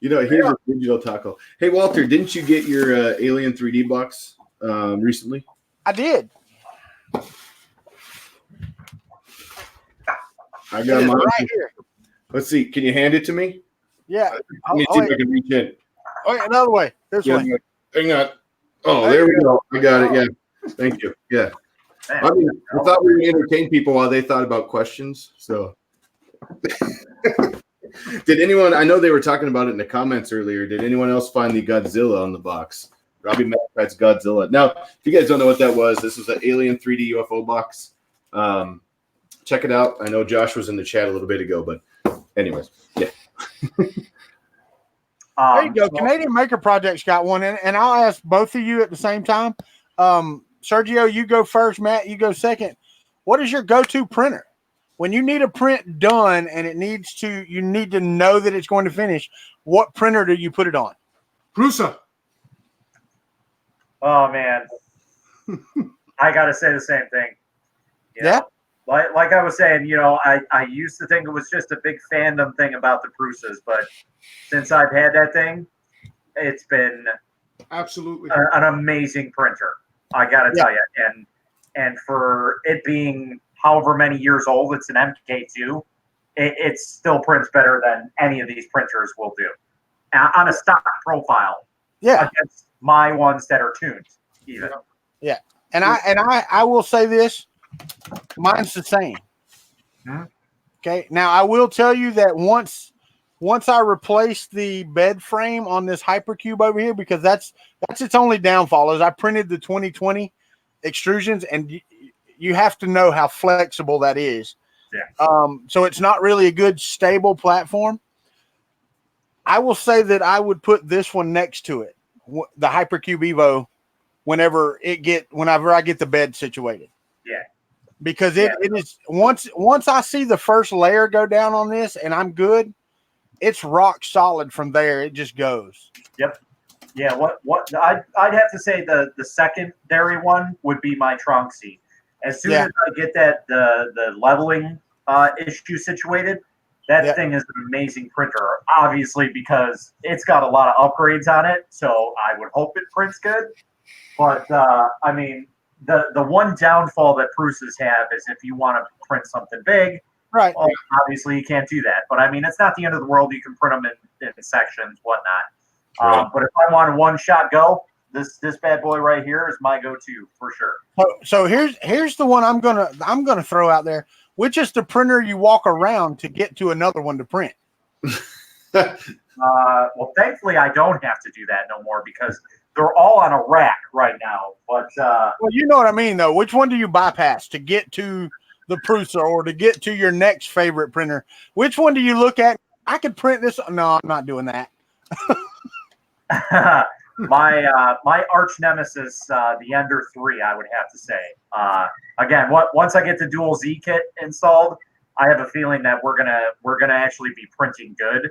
Here's a digital taco. Hey, Walter, didn't you get your Alien 3D box recently? I did. I got mine. Right here. Let's see. Can you hand it to me? Yeah. Let me see if I can reach in. Oh, yeah, another way. This Yeah, way. hang on. Oh, there we go. I got it. Yeah. Thank you. Yeah. I mean, I thought we were going to entertain people while they thought about questions. So, did anyone? I know they were talking about it in the comments earlier. Did anyone else find the Godzilla on the box? Robbie Matt's Godzilla. Now, if you guys don't know what that was, this was an Alien 3D UFO box. Check it out. I know Josh was in the chat a little bit ago, but anyways, yeah. There you go. Canadian Maker Project's got one, and I'll ask both of you at the same time. Sergio, you go first. Matt, you go second. What is your go-to printer when you need a print done and you need to know that it's going to finish? What printer do you put it on? Prusa. Oh man, I gotta say the same thing. Yeah. Like I was saying, I used to think it was just a big fandom thing about the Prusas, but since I've had that thing, it's been Absolutely an amazing printer. I gotta tell you, and for it being however many years old, it's an MK2. It still prints better than any of these printers will do on a stock profile. Yeah. Against my ones that are tuned, even. Yeah. And I will say this. Mine's the same. Hmm? Okay. Now I will tell you that once I replace the bed frame on this Hypercube over here, because that's its only downfall, is I printed the 2020 extrusions, and you have to know how flexible that is. Yeah. So it's not really a good stable platform. I will say that I would put this one next to it, the Hypercube Evo, whenever I get the bed situated. Yeah. Because it is once I see the first layer go down on this and I'm good, it's rock solid from there. It just goes. Yep. Yeah. What I'd have to say the secondary one would be my trunk seat. As soon as I get the leveling issue situated, That thing is an amazing printer, obviously, because it's got a lot of upgrades on it. So I would hope it prints good. But I mean, the one downfall that Prusa's have is if you want to print something big, right? Well, obviously, you can't do that. But I mean, it's not the end of the world. You can print them in sections, whatnot. Right. But if I want a one-shot go, this bad boy right here is my go-to for sure. So here's the one I'm gonna throw out there. Which is the printer you walk around to get to another one to print? Well, thankfully, I don't have to do that no more because they're all on a rack right now. But well, you know what I mean, though. Which one do you bypass to get to the Prusa or to get to your next favorite printer? Which one do you look at? I could print this. No, I'm not doing that. my arch nemesis, the Ender 3, I would have to say. Again, once I get the dual Z kit installed, I have a feeling that we're gonna actually be printing good.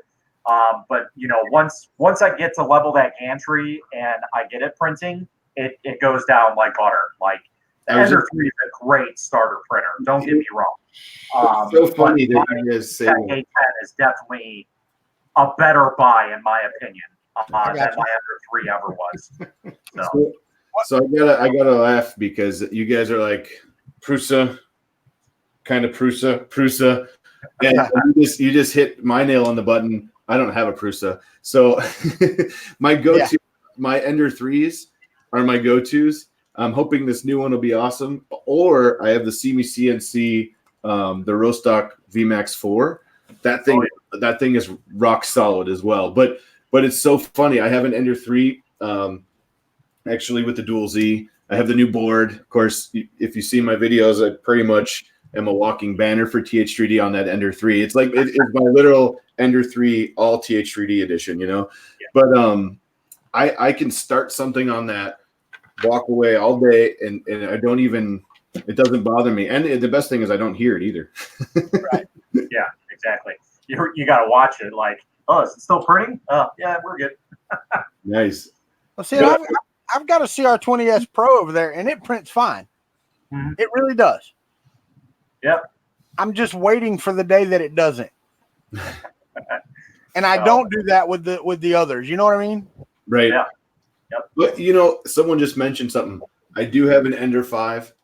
But you know, once I get to level that gantry and I get it printing, it goes down like butter. Like the Ender 3 is a great starter printer. Don't get me wrong. It's so funny that you guys say that. A10 is definitely a better buy in my opinion than my Ender 3 ever was. So I gotta laugh because you guys are like Prusa, kind of Prusa, and you just hit my nail on the button. I don't have a Prusa, so my go-to, my Ender 3s are my go-tos. I'm hoping this new one will be awesome. Or I have the CNC, the Rostock VMAX 4. That thing is rock solid as well. But it's so funny. I have an Ender 3, actually with the dual Z. I have the new board. Of course, if you see my videos, I pretty much am a walking banner for TH3D on that Ender 3. It's like it's my literal Ender 3 all TH3D edition, you know. Yeah. But I can start something on that, walk away all day, and I don't even, it doesn't bother me. And the best thing is I don't hear it either. Right. Yeah, exactly. You got to watch it like, oh, is it still printing? Oh, yeah, we're good. Nice. Well, see, I've got a CR20S Pro over there, and it prints fine. Mm-hmm. It really does. Yep. I'm just waiting for the day that it doesn't. And I don't do that with the others. You know what I mean? Right. Yeah. Yep. But you know, someone just mentioned something. I do have an Ender 5.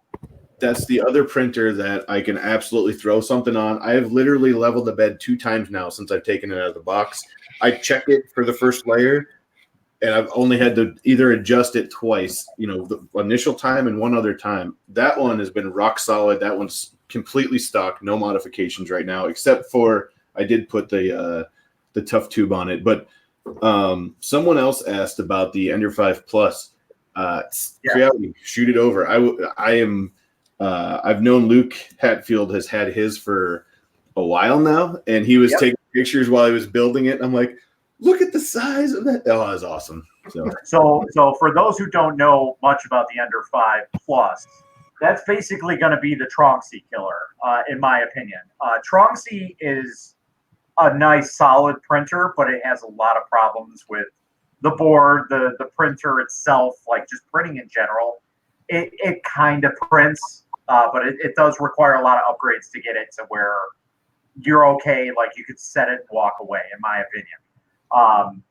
That's the other printer that I can absolutely throw something on. I have literally leveled the bed 2 times now since I've taken it out of the box. I check it for the first layer, and I've only had to either adjust it twice, you know, the initial time and one other time. That one has been rock solid. That one's completely stock, no modifications right now, except for I did put the tough tube on it. But someone else asked about the Ender 5 Plus. Reality, shoot it over. I've known Luke Hatfield has had his for a while now, and he was taking pictures while he was building it. I'm like, look at the size of that. Oh, that's awesome. So for those who don't know much about the Ender 5 Plus, that's basically going to be the Tronxy killer, in my opinion. Tronxy is a nice, solid printer, but it has a lot of problems with the board, the printer itself, like just printing in general. It kind of prints, but it does require a lot of upgrades to get it to where you're okay. Like you could set it and walk away, in my opinion.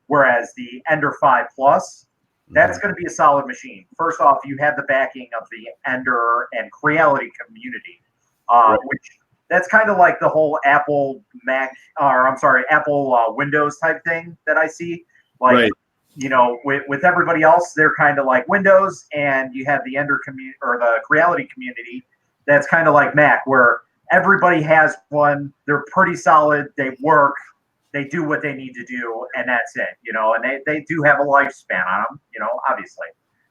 Whereas the Ender 5 Plus, that's going to be a solid machine. First off, you have the backing of the Ender and Creality community, which that's kind of like the whole Apple Windows type thing that I see. Like, you know, with everybody else, they're kind of like Windows, and you have the Ender community or the Creality community that's kind of like Mac, where everybody has one. They're pretty solid. They work. They do what they need to do, and that's it, you know, and they do have a lifespan on them, you know, obviously,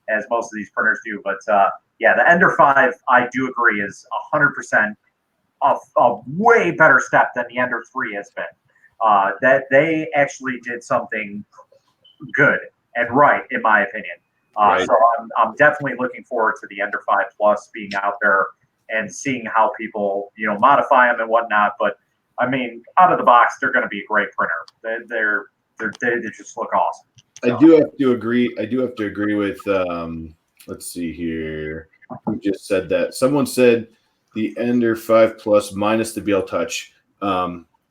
as most of these printers do. But, the Ender 5, I do agree, is 100% a way better step than the Ender 3 has been. That they actually did something good and right, in my opinion. So I'm definitely looking forward to the Ender 5 Plus being out there and seeing how people, you know, modify them and whatnot. But I mean, out of the box, they're going to be a great printer. They just look awesome. So. I do have to agree with. Let's see here. Who just said that? Someone said the Ender 5 Plus minus the BL Touch.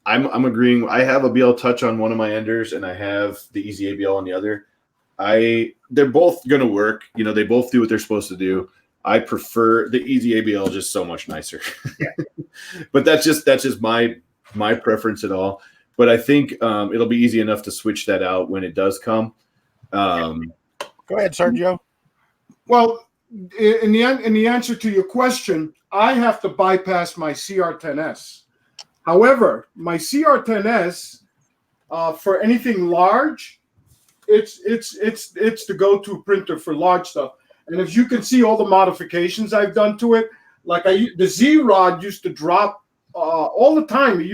I'm agreeing. I have a BL Touch on one of my enders, and I have the Easy ABL on the other. They're both going to work. You know, they both do what they're supposed to do. I prefer the Easy ABL, just so much nicer. Yeah. But that's just my preference at all. But I think it'll be easy enough to switch that out when it does come. Go ahead, Sergio. Well, in the answer to your question, I have to bypass my CR10S. However, my CR10S for anything large, it's the go-to printer for large stuff. And if you can see all the modifications I've done to it, like the Z-Rod used to drop all the time. It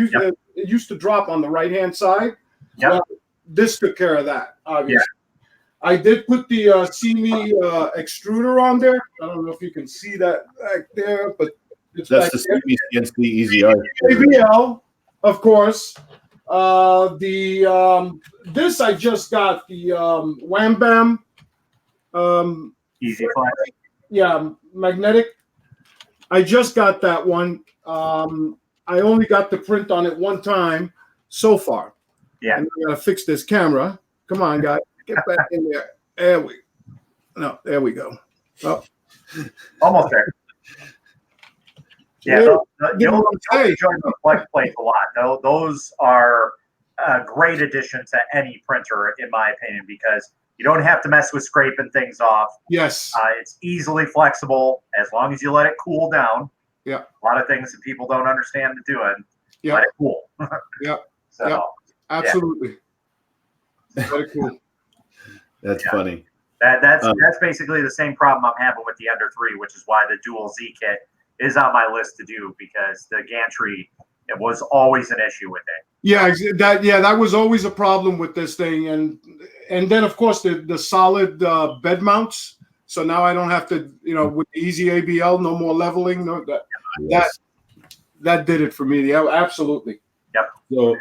used to drop on the right-hand side. Yep. Well, this took care of that, obviously. Yeah. I did put the CME extruder on there. I don't know if you can see that back there, but it's That's back the there. same against the Easy Art. ABL, of course. This I just got the Wham Bam. Easy Flex. Yeah, magnetic. I just got that one. I only got the print on it one time so far. Yeah. And I gotta fix this camera. Come on, guys, get back in there. There we go. Oh. Almost there. Yeah, you'll enjoy the flex plates a lot. Those are a great addition to any printer, in my opinion, because you don't have to mess with scraping things off. Yes. It's easily flexible as long as you let it cool down. Yeah. A lot of things that people don't understand doing. Yeah. Let it cool. Yeah. So, yeah. Absolutely. Very cool. That's funny. That's basically the same problem I'm having with the Ender 3, which is why the dual Z kit is on my list to do, because the gantry, it was always an issue with it. Yeah, that was always a problem with this thing, and then of course the solid bed mounts. So now I don't have to, with the Easy ABL, no more leveling. No, that did it for me. Yeah, absolutely. Yep.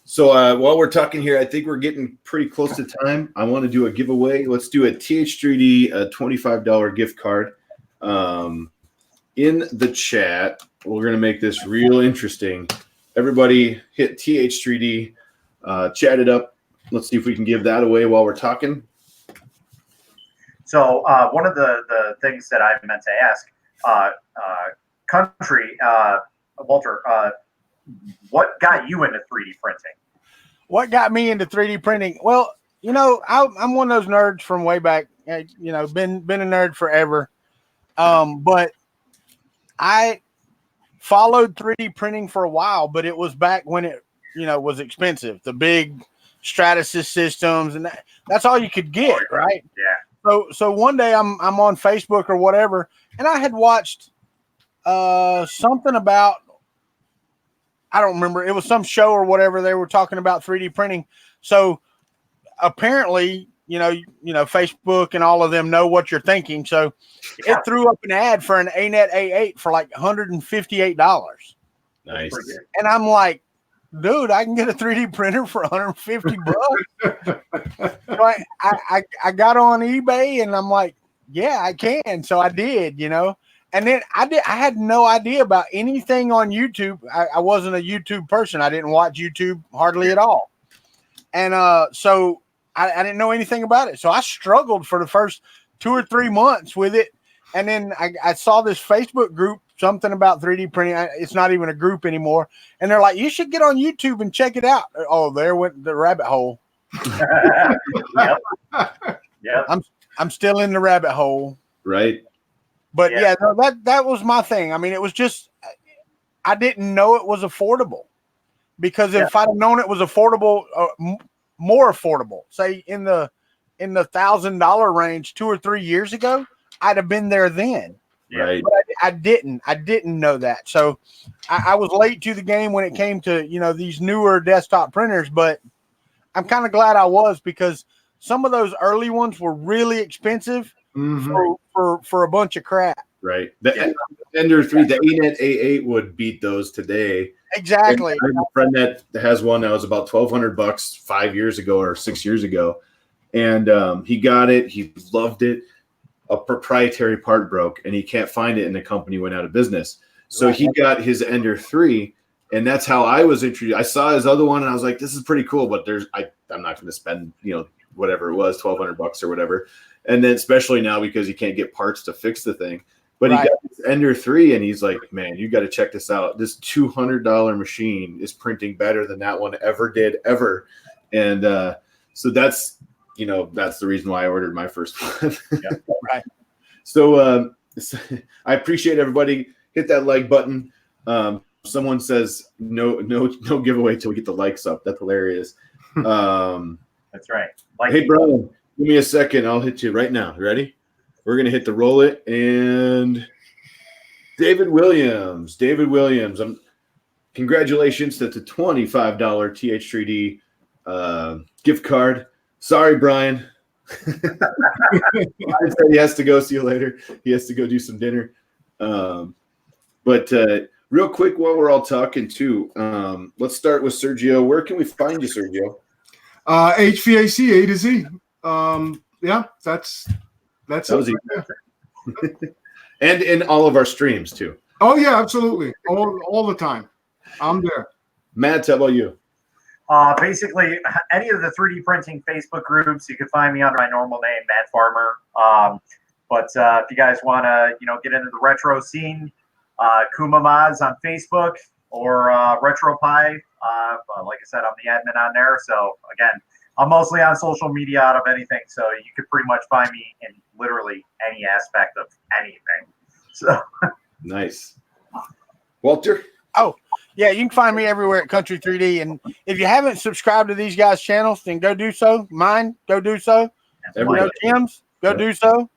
So while we're talking here, I think we're getting pretty close to time. I want to do a giveaway. Let's do a TH3D $25 gift card. In the chat, we're going to make this real interesting. Everybody hit TH3D, chat it up. Let's see if we can give that away while we're talking. So one of the things that I meant to ask, Kuntry, Walter, what got you into 3D printing? What got me into 3D printing? Well, I'm one of those nerds from way back. Been a nerd forever. But I followed 3D printing for a while, but it was back when it, was expensive. The big Stratasys systems, and that's all you could get, right? Yeah. So one day I'm on Facebook or whatever, and I had watched something about, I don't remember, it was some show or whatever, they were talking about 3D printing. So apparently, Facebook and all of them know what you're thinking. So it threw up an ad for an ANET A8 for like $158. Nice. And I'm like, dude, I can get a 3D printer for $150 bucks. So I got on eBay and I'm like, yeah, I can. So I did, And then I had no idea about anything on YouTube. I wasn't a YouTube person. I didn't watch YouTube hardly at all. And so I didn't know anything about it. So I struggled for the first 2 or 3 months with it. And then I saw this Facebook group, something about 3D printing. It's not even a group anymore. And they're like, you should get on YouTube and check it out. Oh, there went the rabbit hole. Yep. I'm still in the rabbit hole. Right. But that was my thing. I mean, it was just, I didn't know it was affordable, because if I'd known it was affordable, more affordable, say in the $1,000 range 2 or 3 years ago, I'd have been there then. Right. But I didn't know that. So I was late to the game when it came to, these newer desktop printers, but I'm kind of glad I was, because some of those early ones were really expensive for a bunch of crap. Right. The Ender 3, the ANET A8 would beat those today. Exactly. I have a friend that has one that was about $1,200 5 years ago or 6 years ago. And he got it. He loved it. A proprietary part broke, and he can't find it, and the company went out of business. So he got his Ender 3, And that's how I was introduced. I saw his other one and I was like, this is pretty cool, but I'm not going to spend, whatever it was, $1,200 or whatever. And then especially now because you can't get parts to fix the thing. But he got this Ender 3 and he's like, man, you got to check this out. This $200 machine is printing better than that one ever did. And so that's the reason why I ordered my first one. Right. So I appreciate everybody. Hit that like button. Someone says no giveaway till we get the likes up. That's hilarious. That's right. Hey, Brian, give me a second. I'll hit you right now. Ready? We're going to hit the roll it. And David Williams. Congratulations. That's a $25 TH3D gift card. Sorry, Brian. Brian said he has to go. See you later. He has to go do some dinner. But real quick, while we're all talking too, let's start with Sergio. Where can we find you, Sergio? HVAC A to Z. Yeah, that's it. And in all of our streams too. Oh yeah, absolutely. All the time. I'm there. Matt, how about you? Basically, any of the 3D printing Facebook groups, you can find me under my normal name, Matt Farmer. But if you guys want to, get into the retro scene, Kuma Mods on Facebook or RetroPie. Like I said, I'm the admin on there. So again, I'm mostly on social media out of anything. So you could pretty much find me in literally any aspect of anything. So nice. Walter? Oh, yeah, you can find me everywhere at Kuntry 3D. And if you haven't subscribed to these guys' channels, then go do so. Mine, go do so. Tim's, go do so.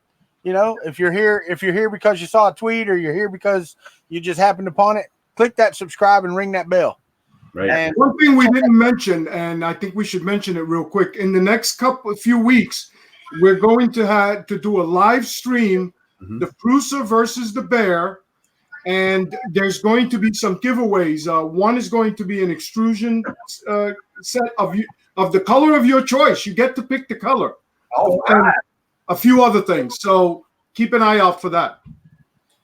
If you're here because you saw a tweet or you're here because you just happened upon it, click that subscribe and ring that bell. Right. And one thing we didn't mention, and I think we should mention it real quick, in the next few weeks, we're going to do a live stream, the Prusa versus the Bear, and there's going to be some giveaways. One is going to be an extrusion set of the color of your choice. You get to pick the color. Oh, and a few other things. So keep an eye out for that.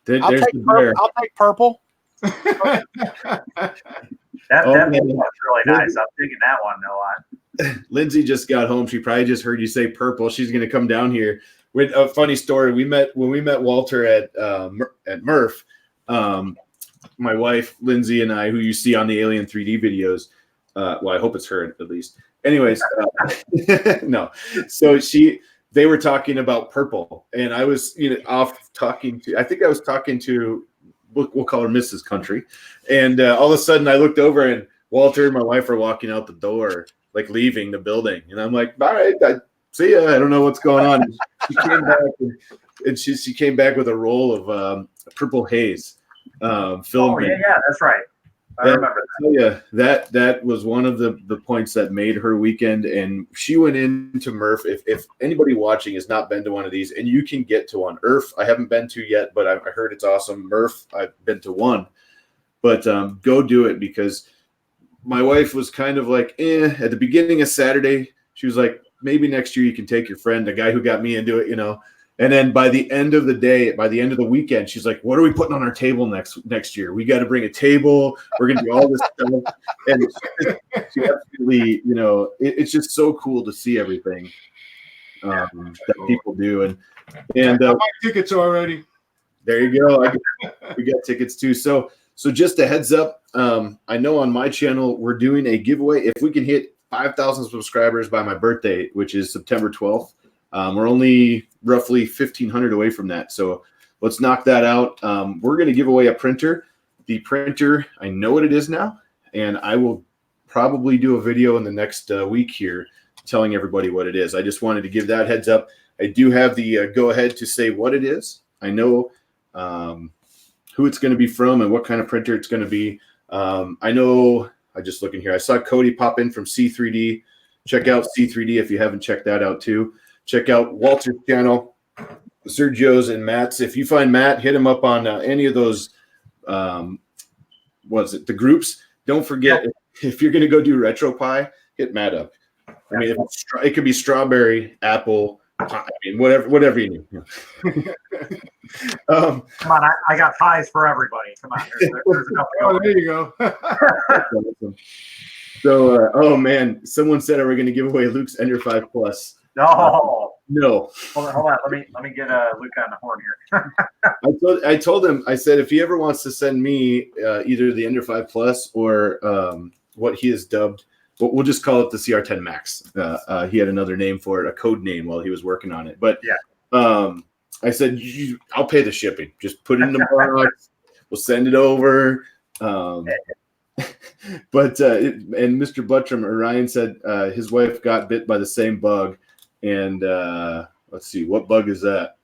I'll take purple. That one's really nice. I'm digging that one a lot. Lindsay just got home. She probably just heard you say purple. She's going to come down here. With a funny story. When we met Walter at Murph. My wife Lindsay and I, who you see on the Alien 3D videos. Well, I hope it's her at least. Anyways, no. So they were talking about purple, and I was off talking to. I think I was talking to. We'll call her Mrs. Kuntry. And all of a sudden I looked over and Walter and my wife are walking out the door, like leaving the building. And I'm like, all right, see ya. I don't know what's going on. And she came back and she came back with a roll of purple haze. Yeah, that's right. I remember that. That was one of the points that made her weekend. And she went into Murph. If anybody watching has not been to one of these, and you can get to one. Earth, I haven't been to yet, but I heard it's awesome. Murph, I've been to one. But go do it, because my wife was kind of like, at the beginning of Saturday, she was like, maybe next year you can take your friend, the guy who got me into it, And then by the end of the day, by the end of the weekend, she's like, what are we putting on our table next year? We got to bring a table. We're going to do all this stuff. And she absolutely, it's just so cool to see everything that people do. And I got my tickets already. There you go. We got tickets too. So just a heads up, I know on my channel, we're doing a giveaway. If we can hit 5,000 subscribers by my birthday, which is September 12th, we're only roughly 1,500 away from that. So let's knock that out. We're going to give away a printer. The printer, I know what it is now, and I will probably do a video in the next week here telling everybody what it is. I just wanted to give that heads up. I do have the go ahead to say what it is. I know who it's going to be from and what kind of printer it's going to be. I know, I just looking here, I saw Cody pop in from C3D. Check out C3D if you haven't checked that out too. Check out Walter's channel, Sergio's and Matt's. If you find Matt, hit him up on any of those, the groups. Don't forget, if you're going to go do RetroPie, hit Matt up. I mean, it could be strawberry, apple, I mean, whatever you need. Come on, I got pies for everybody. Come on, there's a couple. Oh, there you go. Awesome. So, oh man, someone said, "Are we going to give away Luke's Ender 5 Plus?" No. No. Hold on. Let me get Luke on the horn here. I told him. I said if he ever wants to send me either the Ender 5 Plus or what he has dubbed, we'll just call it the CR10 Max. He had another name for it, a code name while he was working on it. But yeah, I said I'll pay the shipping. Just put it in the box. We'll send it over. But and Mr. Buttram, Orion said his wife got bit by the same bug. And let's see, what bug is that?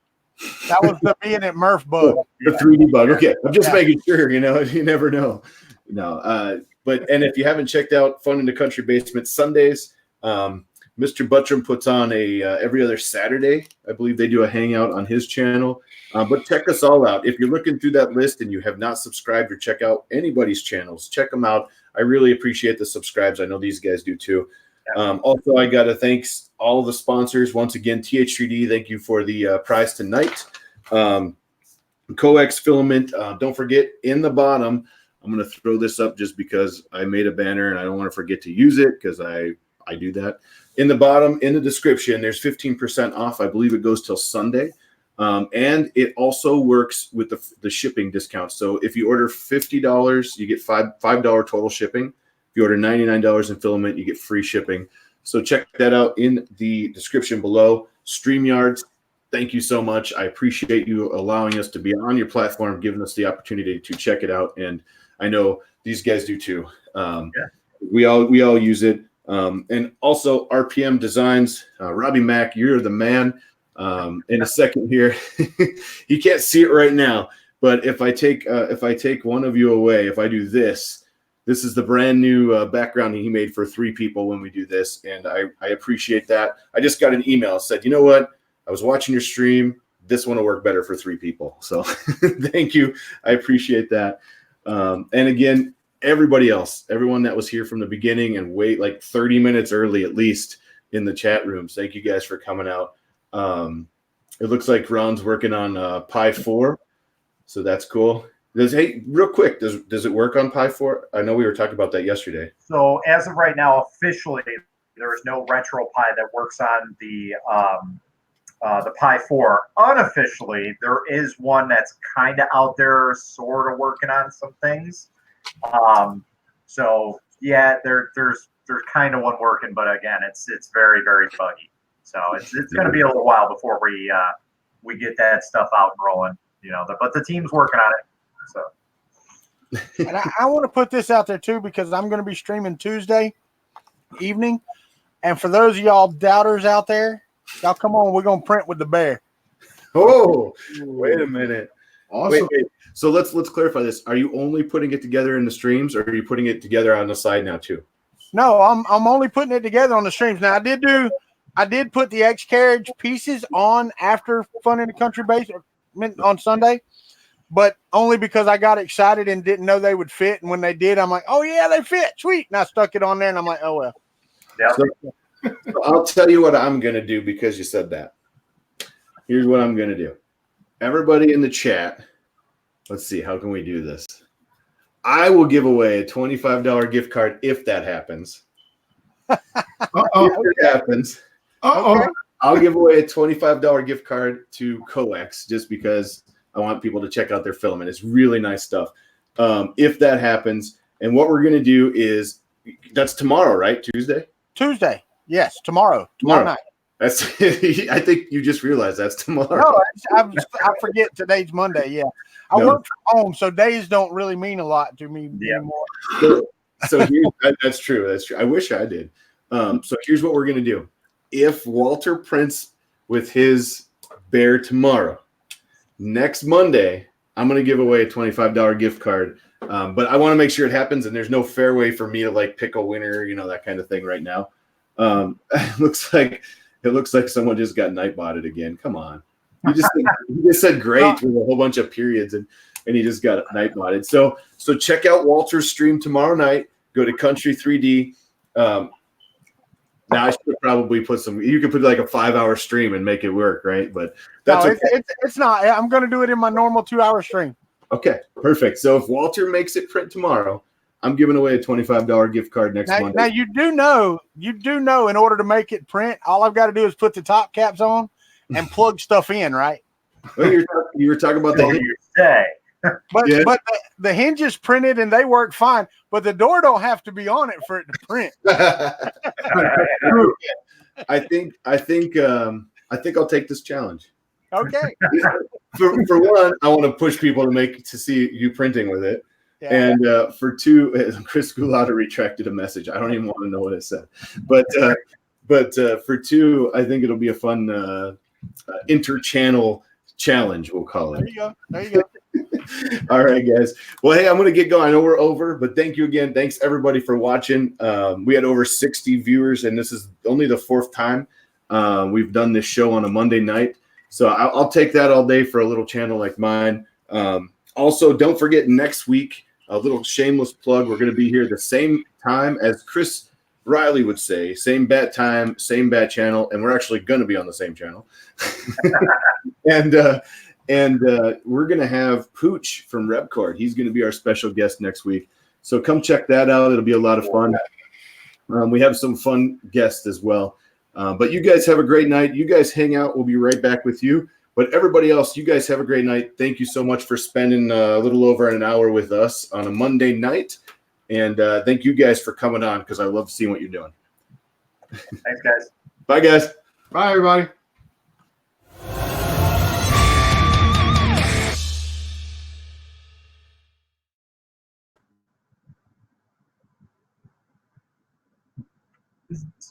That was the being at Murph bug. Oh, the 3D bug. Okay, I'm just making sure. You never know. No, and if you haven't checked out Fun in the Country Basement Sundays, Mr. Buttram puts on a every other Saturday. I believe they do a hangout on his channel. But check us all out. If you're looking through that list and you have not subscribed or check out anybody's channels, check them out. I really appreciate the subscribes. I know these guys do too. Also, I got to thanks all the sponsors. Once again, TH3D, thank you for the prize tonight. Coax Filament, don't forget, in the bottom, I'm going to throw this up just because I made a banner and I don't want to forget to use it because I do that. In the bottom, in the description, there's 15% off. I believe it goes till Sunday. And it also works with the shipping discount. So if you order $50, you get $5 total shipping. If you order $99 in filament, you get free shipping. So check that out in the description below. StreamYards, thank you so much. I appreciate you allowing us to be on your platform, giving us the opportunity to check it out. And I know these guys do too. We all use it. And also RPM Designs, Robbie Mack, you're the man. In a second here, you can't see it right now, but if I take one of you away, if I do this is the brand new background he made for 3 people when we do this, and I appreciate that. I just got an email said, you know what? I was watching your stream. This one will work better for 3 people. So thank you. I appreciate that. And again, everybody else, everyone that was here from the beginning and wait like 30 minutes early at least in the chat rooms. Thank you guys for coming out. It looks like Ron's working on Pi 4, so that's cool. Hey, real quick, does it work on Pi 4? I know we were talking about that yesterday. So as of right now, officially, there is no retro Pi that works on the Pi 4. Unofficially, there is one that's kind of out there, sort of working on some things. So yeah, there's kind of one working, but again, it's very, very buggy. So it's going to be a little while before we get that stuff out and rolling, but the team's working on it. So, and I want to put this out there too, because I'm going to be streaming Tuesday evening. And for those of y'all doubters out there, y'all come on, we're going to print with the bear. Oh, wait a minute. Awesome. Wait. So let's clarify this. Are you only putting it together in the streams, or are you putting it together on the side now too? No, I'm only putting it together on the streams. Now I did put the X carriage pieces on after Fun in the Country Basement on Sunday, but only because I got excited and didn't know they would fit. And when they did, I'm like, oh yeah, they fit. Sweet. And I stuck it on there and I'm like, oh well. Yeah. So I'll tell you what I'm going to do because you said that. Here's what I'm going to do. Everybody in the chat, let's see, how can we do this? I will give away a $25 gift card if that happens. If it happens. Okay. I'll give away a $25 gift card to Coax just because I want people to check out their filament. It's really nice stuff. If that happens, and what we're going to do is, that's tomorrow, right? Tuesday? Yes, tomorrow night. That's. I think you just realized that's tomorrow. No, I forget today's Monday. Yeah, I work from home, so days don't really mean a lot to me anymore. So that's true. That's true. I wish I did. So here's what we're going to do. If Walter prints with his bear tomorrow, next Monday, I'm going to give away a $25 gift card. But I want to make sure it happens, and there's no fair way for me to pick a winner, that kind of thing right now. It looks like someone just got nightbotted again. Come on. You just said great with a whole bunch of periods, and he just got nightbotted. So check out Walter's stream tomorrow night. Go to Kuntry 3D. Now I should probably put some. You could put like a 5-hour stream and make it work, right? But that's no, okay. It's not. I'm going to do it in my normal 2-hour stream. Okay, perfect. So if Walter makes it print tomorrow, I'm giving away a $25 gift card next Monday. Now you do know, in order to make it print, all I've got to do is put the top caps on and plug stuff in, right? Well, you were talking about So the you say. But Yeah. but the hinges printed and they work fine. But the door don't have to be on it for it to print. I think I'll take this challenge. Okay. For one, I want to push people to see you printing with it. Yeah. And for two, Chris Gulata retracted a message. I don't even want to know what it said. But for two, I think it'll be a fun inter-channel challenge, we'll call it. There you go. All right, guys. Well, hey, I'm going to get going. I know we're over, but thank you again. Thanks, everybody, for watching. We had over 60 viewers, and this is only the 4th time we've done this show on a Monday night. So I'll take that all day for a little channel like mine. Also, don't forget next week, a little shameless plug. We're going to be here the same time as Chris Riley would say, same bat time, same bat channel, and we're actually going to be on the same channel. And we're going to have Pooch from Repcord. He's going to be our special guest next week. So come check that out. It'll be a lot of fun. We have some fun guests as well. But you guys have a great night. You guys hang out. We'll be right back with you. But everybody else, you guys have a great night. Thank you so much for spending a little over an hour with us on a Monday night. And thank you guys for coming on because I love seeing what you're doing. Thanks, guys. Bye, guys. Bye, everybody.